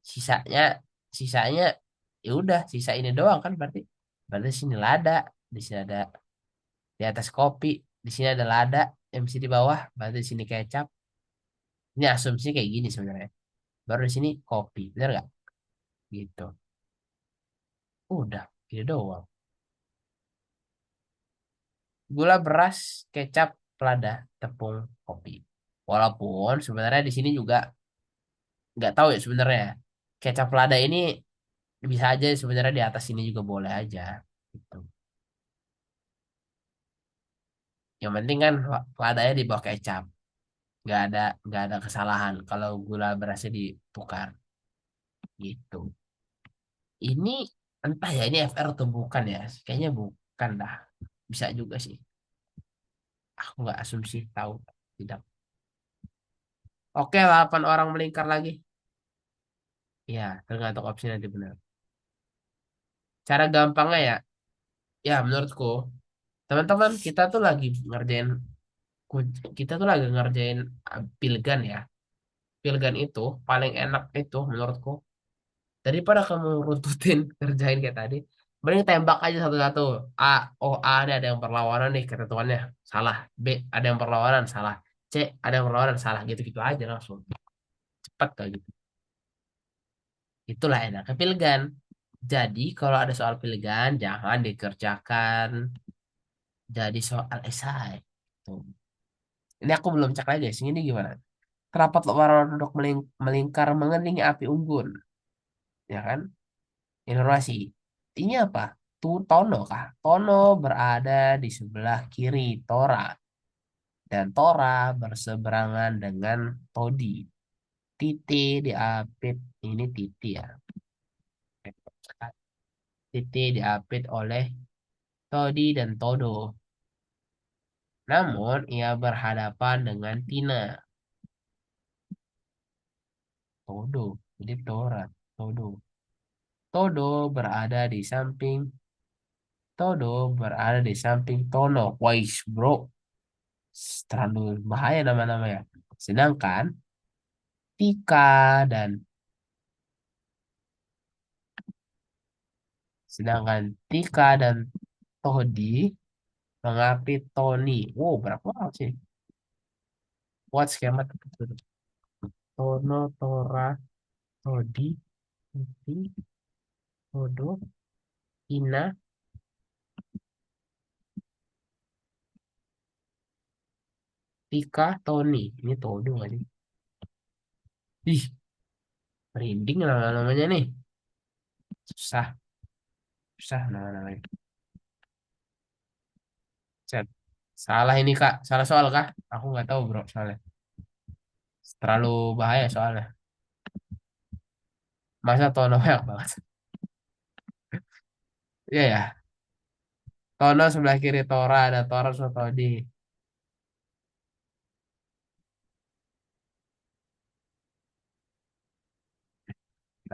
Sisanya, sisanya, ya udah, sisa ini doang kan berarti. Berarti di sini lada, di sini ada di atas kopi, di sini ada lada, MC di bawah, berarti di sini kecap. Ini asumsi kayak gini sebenarnya. Baru di sini kopi, bener nggak? Gitu. Udah, gitu doang. Gula, beras, kecap, lada, tepung, kopi. Walaupun sebenarnya di sini juga nggak tahu ya sebenarnya. Kecap lada ini bisa aja sebenarnya di atas sini juga boleh aja. Gitu. Yang penting kan ladanya di bawah kecap. Nggak ada kesalahan kalau gula berasnya ditukar. Gitu. Ini entah ya ini FR atau bukan ya. Kayaknya bukan dah. Bisa juga sih. Aku nggak asumsi tahu. Tidak. Oke, 8 orang melingkar lagi. Ya, tergantung opsi nanti benar. Cara gampangnya ya, ya menurutku, teman-teman kita tuh lagi ngerjain pilgan ya. Pilgan itu paling enak itu menurutku. Daripada kamu runtutin kerjain kayak tadi, mending tembak aja satu-satu. A, oh A ini ada yang perlawanan nih ketentuannya salah. B ada yang perlawanan salah. C ada yang perlawanan salah. Gitu-gitu aja langsung. Cepat kayak gitu. Itulah enaknya pilgan. Jadi kalau ada soal pilgan jangan dikerjakan jadi soal esai. Tuh. Ini aku belum cek lagi guys. Ini gimana? Kerapat laporan untuk melingkar mengelilingi api unggun, ya kan? Informasi. Ini apa? Tono kah? Tono berada di sebelah kiri Tora dan Tora berseberangan dengan Todi. Titi diapit ini Titi ya. Titi diapit oleh Todi dan Todo. Namun ia berhadapan dengan Tina. Todo, jadi Tora, Todo. Todo berada di samping Todo berada di samping Tono. Wais, bro. Terlalu bahaya nama-nama ya. Sedangkan Tika dan sedangkan Tika dan Todi mengapit Tony. Wow, berapa orang sih? What skema tertutup? Tono, Tora, Todi, Titi, Todo, Ina, Tika, Tony. Ini Todo nggak sih? Ih, merinding nama-namanya nih. Susah, susah nama-namanya. Set. Salah ini Kak, salah soal Kak. Aku nggak tahu bro soalnya. Terlalu bahaya soalnya. Masa Tono banyak banget. Iya ya. Tono sebelah kiri Tora, ada Tora sama Todi.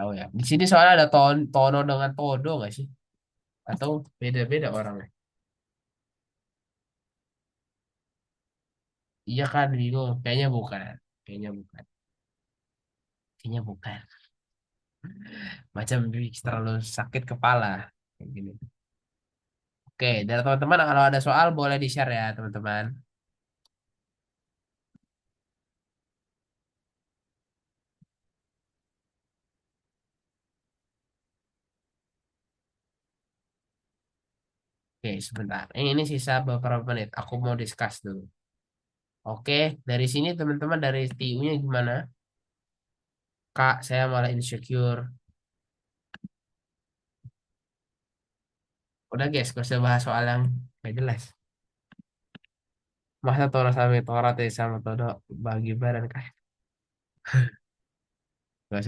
tahu ya. Di sini soalnya ada Tono dengan Todo nggak sih? Atau beda-beda orangnya? Iya kan, bingung. Kayaknya bukan. Kayaknya bukan. Kayaknya bukan. Macam terlalu sakit kepala. Kayak gini. Oke, dari teman-teman kalau ada soal boleh di-share ya teman-teman. Oke, sebentar. Ini sisa beberapa menit. Aku mau discuss dulu. Oke, dari sini teman-teman dari TU-nya gimana? Kak, saya malah insecure. Udah guys, gak usah bahas soal yang gak jelas. Masa Tora sama Tora teh sama Todo bagi badan kah? Gak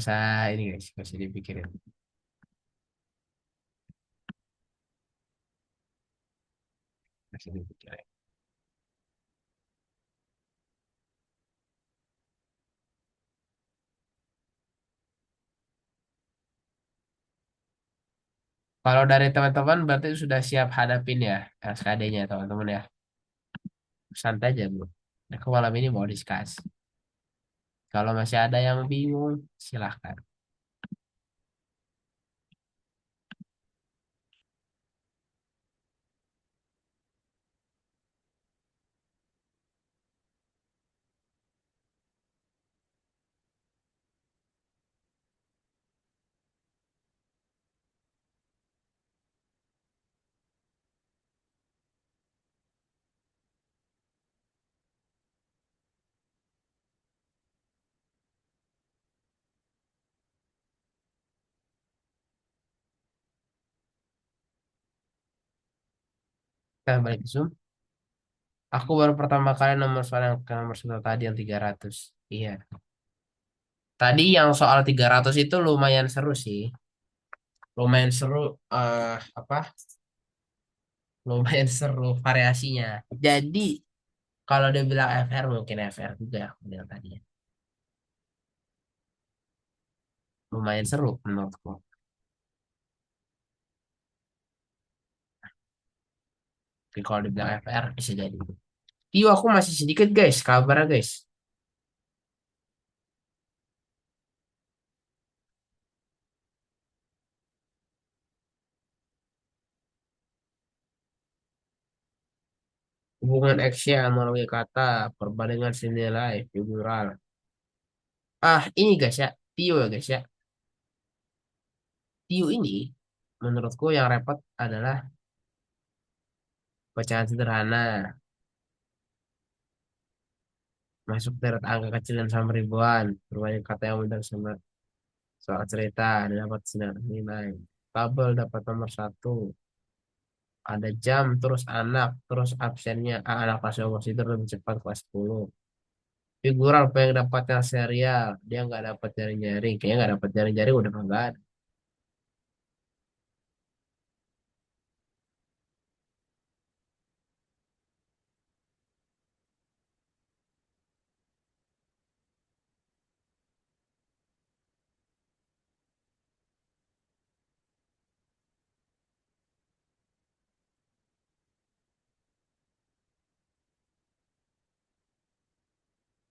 usah ini guys, gak usah dipikirin. Gak usah dipikirin. Kalau dari teman-teman berarti sudah siap hadapin ya SKD-nya teman-teman ya. Santai aja bro. Aku malam ini mau discuss. Kalau masih ada yang bingung, silahkan. Kita balik ke Zoom. Aku baru pertama kali nomor soal yang ke nomor satu tadi yang 300. Iya. Tadi yang soal 300 itu lumayan seru sih. Lumayan seru apa? Lumayan seru variasinya. Jadi kalau dia bilang FR mungkin FR juga ya aku bilang tadi ya. Lumayan seru menurutku. Tapi kalau dibilang FR bisa jadi. Tio aku masih sedikit guys, kabar guys. Hubungan X-nya analogi kata, perbandingan senilai, figural. Ini guys ya, Tio ya guys ya. Tio ini menurutku yang repot adalah pecahan sederhana. Masuk deret angka kecil dan sama ribuan. Berbanyak kata yang mudah sama soal cerita. Dan dapat sinar nilai. Tabel dapat nomor satu. Ada jam, terus anak, terus absennya. Anak kelas 12 itu lebih cepat kelas 10. Figural pengen dapatnya serial. Dia nggak dapat jaring-jaring. Kayaknya nggak dapat jaring-jaring udah enggak ada.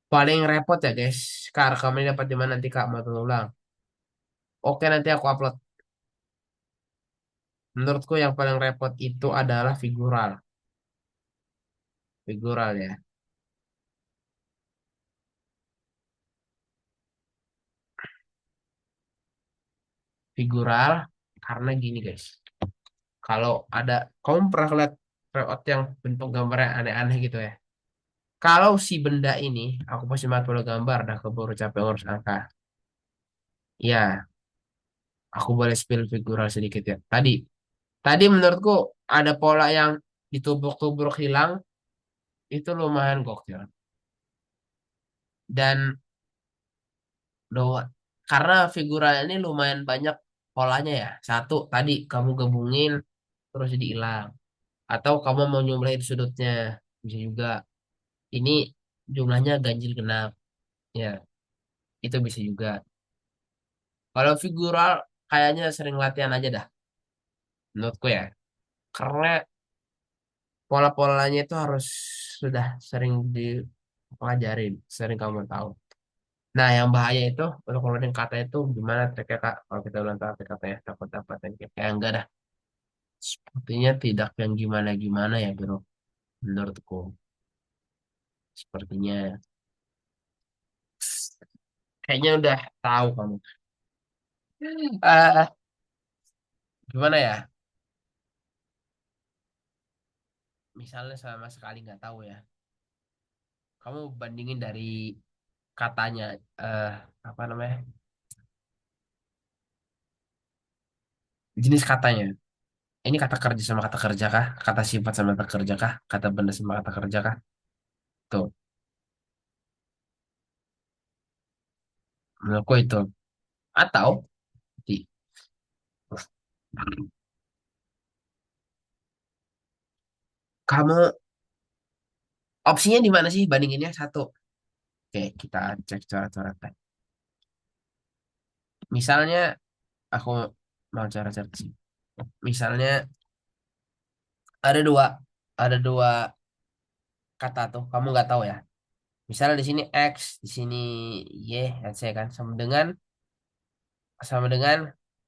Paling repot ya guys. Kak, kamu dapat di mana nanti Kak mau ulang? Oke nanti aku upload. Menurutku yang paling repot itu adalah figural. Figural ya. Figural karena gini guys. Kalau ada, kamu pernah lihat layout yang bentuk gambarnya aneh-aneh gitu ya. Kalau si benda ini, aku pasti mati gambar, dah keburu capek ngurus angka. Ya, aku boleh spill figural sedikit ya. Tadi menurutku ada pola yang ditubruk-tubruk hilang, itu lumayan gokil. Dan doa, karena figural ini lumayan banyak polanya ya. Satu, tadi kamu gabungin, terus jadi hilang. Atau kamu mau nyumbelin sudutnya, bisa juga. Ini jumlahnya ganjil genap. Ya, itu bisa juga. Kalau figural kayaknya sering latihan aja dah, menurutku ya. Karena pola-polanya itu harus sudah sering dipelajarin, sering kamu tahu. Nah, yang bahaya itu untuk ngeluarin kata itu gimana triknya Kak? Kalau kita ulang tahun katanya takut dapat yang kayak enggak dah. Sepertinya tidak yang gimana-gimana ya, bro. Menurutku. Sepertinya kayaknya udah tahu kamu. Eh, gimana ya? Misalnya sama sekali nggak tahu ya. Kamu bandingin dari katanya, eh apa namanya? Jenis katanya. Ini kata kerja sama kata kerja kah? Kata sifat sama kata kerja kah? Kata benda sama kata kerja kah? Tuh, menurutku itu. Atau di- kamu opsinya di mana sih bandinginnya satu? Oke, kita cek coret-coretan. Misalnya aku mau coret-coret sih. Misalnya ada dua kata tuh, kamu nggak tahu ya. Misalnya di sini X, di sini Y, let's say kan sama dengan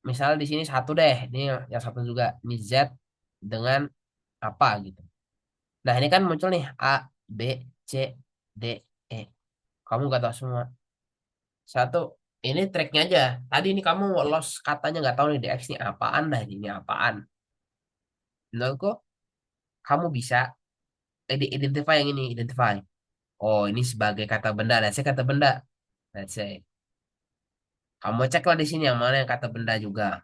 misalnya di sini satu deh, ini yang satu juga ini Z dengan apa gitu. Nah ini kan muncul nih A, B, C, D, E. Kamu nggak tahu semua. Satu, ini tracknya aja. Tadi ini kamu lost katanya nggak tahu nih di X ini apaan dah ini apaan. Menurutku kamu bisa identify yang ini, identify. Oh ini sebagai kata benda, let's say kata benda. Let's say. Kamu ceklah di sini yang mana yang kata benda juga.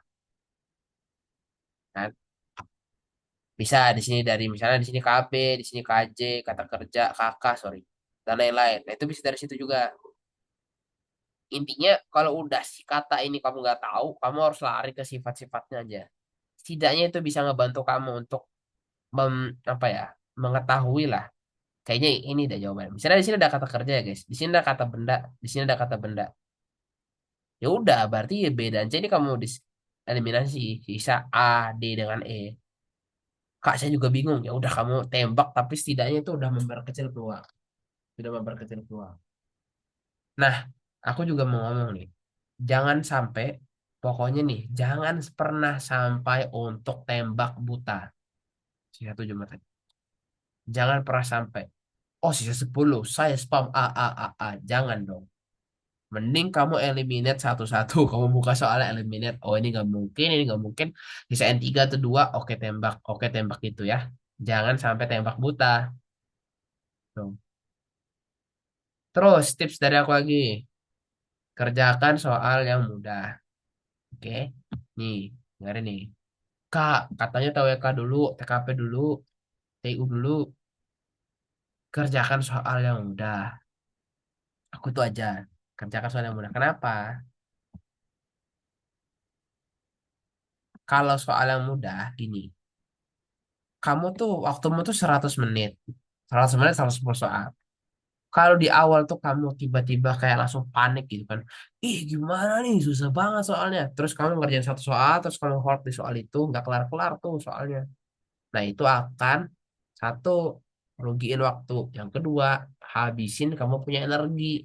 Kan? Bisa di sini dari misalnya di sini KB, di sini KJ, kata kerja, kakak, sorry, dan lain-lain. Nah itu bisa dari situ juga. Intinya kalau udah si kata ini kamu nggak tahu, kamu harus lari ke sifat-sifatnya aja. Setidaknya itu bisa ngebantu kamu untuk apa ya, mengetahui lah. Kayaknya ini dah jawabannya. Misalnya di sini ada kata kerja ya guys, di sini ada kata benda, di sini ada kata benda. Ya udah, berarti ya B dan C ini kamu eliminasi sisa A, D dengan E. Kak, saya juga bingung. Ya udah kamu tembak, tapi setidaknya itu udah memperkecil peluang. Sudah memperkecil peluang. Nah, aku juga mau ngomong nih. Jangan sampai, pokoknya nih, jangan pernah sampai untuk tembak buta. Sisa 7 mata. Jangan pernah sampai. Oh, sisa 10. Saya spam A, A, A, A. Jangan dong. Mending kamu eliminate satu-satu. Kamu buka soalnya eliminate. Oh, ini nggak mungkin, ini nggak mungkin. Sisain 3 atau 2. Oke, tembak gitu ya. Jangan sampai tembak buta. Tuh. Terus, tips dari aku lagi. Kerjakan soal yang mudah. Oke. Nih, dengerin nih. Kak, katanya TWK dulu, TKP dulu, TU dulu. Kerjakan soal yang mudah. Aku tuh aja. Kerjakan soal yang mudah. Kenapa? Kalau soal yang mudah, gini. Kamu tuh, waktumu tuh 100 menit. 100 menit, 110 soal. Kalau di awal tuh kamu tiba-tiba kayak langsung panik gitu kan. Ih, gimana nih? Susah banget soalnya. Terus kamu ngerjain satu soal, terus kamu hold di soal itu. Nggak kelar-kelar tuh soalnya. Nah, itu akan satu rugiin waktu. Yang kedua, habisin kamu punya energi.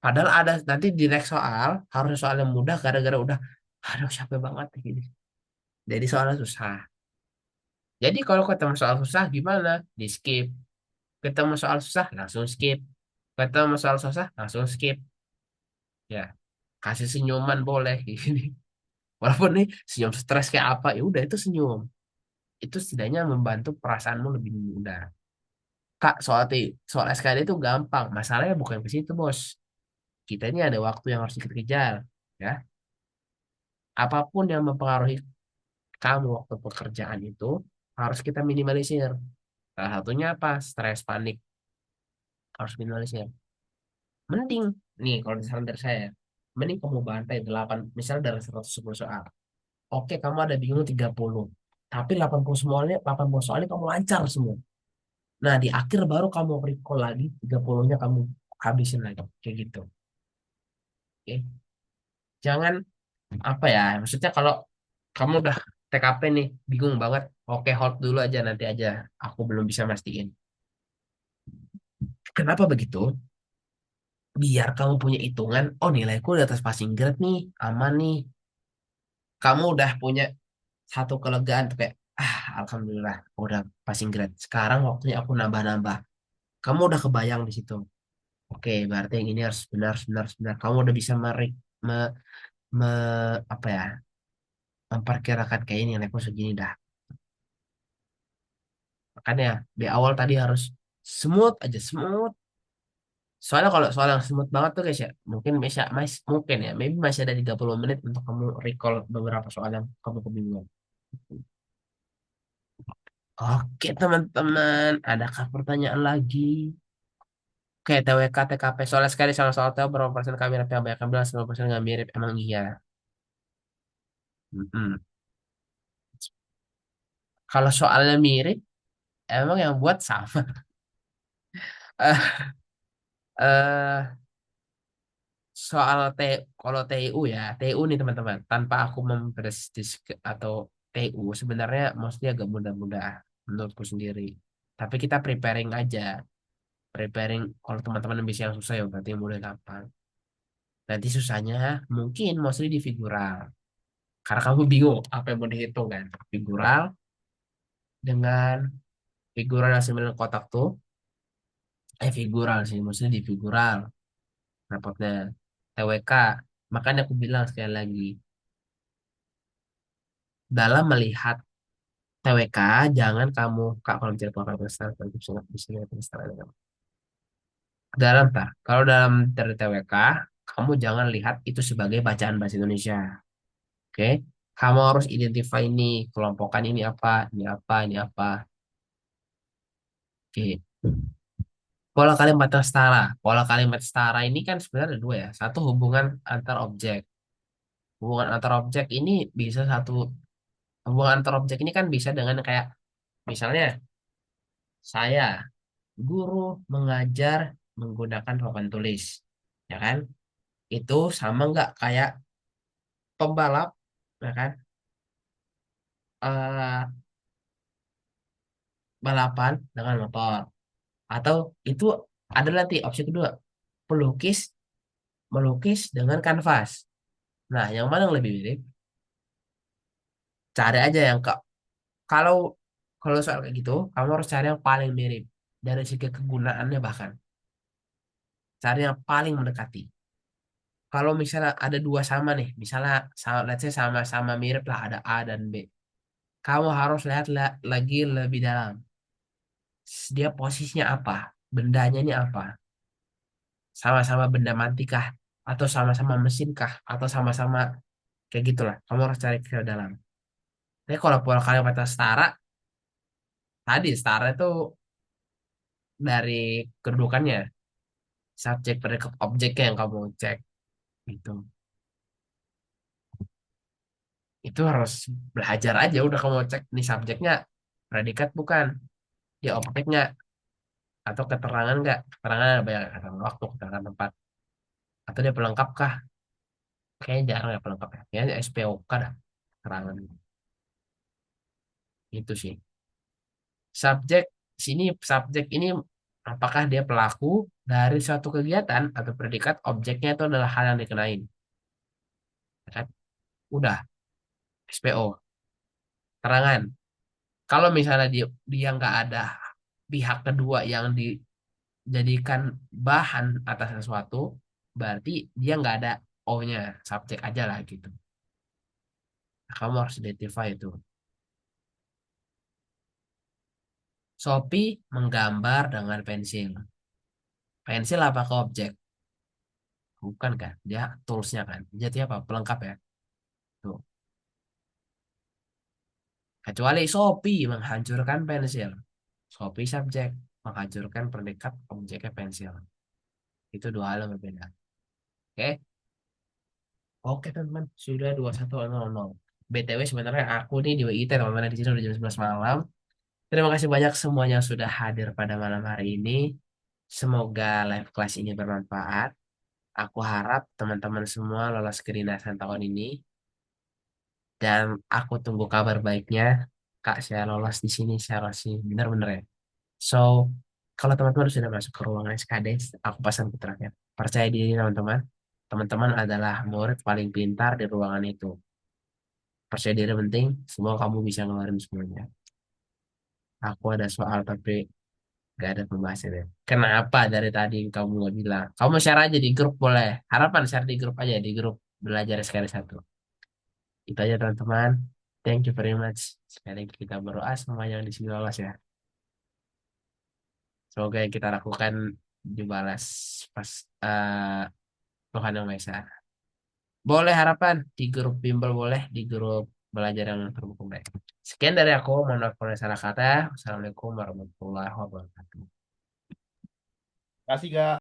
Padahal ada nanti di next soal harus soal yang mudah gara-gara udah aduh capek banget gini. Jadi soalnya susah. Jadi kalau ketemu soal susah gimana? Di skip. Ketemu soal susah langsung skip. Ketemu soal susah langsung skip. Ya, kasih senyuman boleh gini. Walaupun nih senyum stres kayak apa, ya udah itu senyum. Itu setidaknya membantu perasaanmu lebih mudah. Kak, soal SKD itu gampang. Masalahnya bukan ke situ, Bos. Kita ini ada waktu yang harus kita kejar, ya. Apapun yang mempengaruhi kamu waktu pekerjaan itu harus kita minimalisir. Salah satunya apa? Stres, panik harus minimalisir. Mending nih kalau saran dari saya, mending kamu bantai 8, misalnya dari 110 soal. Oke, kamu ada bingung 30. Tapi 80 semuanya, 80 soalnya kamu lancar semua. Nah, di akhir baru kamu recall lagi 30-nya kamu habisin lagi kayak gitu. Oke. Jangan apa ya? Maksudnya kalau kamu udah TKP nih, bingung banget. Oke, hold dulu aja nanti aja. Aku belum bisa mastiin. Kenapa begitu? Biar kamu punya hitungan, oh nilaiku di atas passing grade nih, aman nih. Kamu udah punya satu kelegaan tuh kayak, alhamdulillah, aku udah passing grade. Sekarang waktunya aku nambah-nambah. Kamu udah kebayang di situ. Oke, berarti yang ini harus benar, benar, benar. Kamu udah bisa me, apa ya, memperkirakan kayak ini nilaiku segini dah. Makanya di awal tadi harus smooth aja, smooth. Soalnya kalau soal yang smooth banget tuh guys ya, mungkin bisa, mungkin ya, maybe masih ada 30 menit untuk kamu recall beberapa soal yang kamu kebingungan. Oke teman-teman, adakah pertanyaan lagi? Oke, TWK, TKP, soalnya sekali sama soal tahu berapa persen kami mirip yang banyak yang bilang 90% nggak mirip, emang iya. Mm-mm. Kalau soalnya mirip, emang yang buat sama. eh eh, soal kalau TU ya, TU nih teman-teman, tanpa aku memprestis atau TU sebenarnya maksudnya agak mudah-mudah menurutku sendiri. Tapi kita preparing aja, preparing kalau teman-teman bisa yang susah ya berarti yang mudah gampang. Nanti susahnya mungkin mostly di figural. Karena kamu bingung apa yang mau dihitung kan. Figural dengan figural yang sembilan kotak tuh, figural sih, maksudnya di figural rapotnya TWK. Makanya aku bilang sekali lagi, dalam melihat TWK, jangan kamu, Kak, kalau bicara pengalaman besar, kalau bisa lihat besar ada. Dalam, tak, kalau dalam dari TWK, kamu jangan lihat itu sebagai bacaan bahasa Indonesia. Oke? Kamu harus identify ini, kelompokan ini apa, ini apa, ini apa. Oke. Pola kalimat yang setara. Pola kalimat setara ini kan sebenarnya ada dua ya. Satu hubungan antar objek. Hubungan antar objek ini bisa satu. Hubungan antar objek ini kan bisa dengan kayak misalnya saya guru mengajar menggunakan papan tulis, ya kan? Itu sama nggak kayak pembalap, ya kan? eh Balapan dengan motor. Atau itu ada nanti opsi kedua, pelukis melukis dengan kanvas. Nah, yang mana yang lebih mirip? Cari aja yang kalau kalau soal kayak gitu, kamu harus cari yang paling mirip dari segi kegunaannya bahkan. Cari yang paling mendekati. Kalau misalnya ada dua sama nih, misalnya let's say sama-sama mirip lah ada A dan B. Kamu harus lihat lagi lebih dalam. Dia posisinya apa? Bendanya ini apa? Sama-sama benda mati kah? Atau sama-sama mesin kah? Atau sama-sama kayak gitulah. Kamu harus cari ke dalam. Tapi kalau pola kalimatnya setara, tadi setara itu dari kedudukannya, subjek predicate objeknya yang kamu cek. Gitu. Itu harus belajar aja. Udah kamu cek nih subjeknya predikat bukan, dia objeknya atau keterangan nggak? Keterangan ada banyak, keterangan waktu, keterangan tempat, atau dia pelengkap kah? Kayaknya jarang ya pelengkap ya. Kayaknya SPOK dah keterangan itu sih. Subjek subjek ini apakah dia pelaku dari suatu kegiatan atau predikat objeknya itu adalah hal yang dikenain, ya kan? Udah SPO keterangan. Kalau misalnya dia nggak ada pihak kedua yang dijadikan bahan atas sesuatu, berarti dia nggak ada O-nya, subjek aja lah gitu. Nah, kamu harus identify itu. Shopee menggambar dengan pensil. Pensil apa ke objek? Bukan kan? Dia toolsnya kan. Jadi apa? Pelengkap ya. Tuh. Kecuali Shopee menghancurkan pensil. Shopee subjek menghancurkan predikat objeknya pensil. Itu dua hal yang berbeda. Oke? Oke teman-teman, sudah 21.00. BTW sebenarnya aku nih di WIT teman-teman di sini udah jam 11 malam. Terima kasih banyak semuanya sudah hadir pada malam hari ini. Semoga live class ini bermanfaat. Aku harap teman-teman semua lolos kedinasan tahun ini. Dan aku tunggu kabar baiknya. Kak, saya lolos di sini, saya lolos di sini. Bener-bener ya. So, kalau teman-teman sudah masuk ke ruangan SKD, aku pesan ke terakhir. Percaya diri teman-teman. Teman-teman adalah murid paling pintar di ruangan itu. Percaya diri penting, semua kamu bisa ngeluarin semuanya. Aku ada soal tapi gak ada pembahasannya. Kenapa dari tadi kamu nggak bilang? Kamu share aja di grup boleh. Harapan share di grup aja, di grup belajar sekali satu. Itu aja teman-teman. Thank you very much. Sekali lagi kita berdoa semua yang di sini lolos ya. Semoga yang kita lakukan dibalas pas Tuhan Yang Maha Esa. Boleh harapan di grup bimbel boleh di grup belajar yang terbuka boleh. Sekian dari aku. Mohon maaf kalau ada salah kata. Wassalamualaikum warahmatullahi wabarakatuh.
Kasih gak?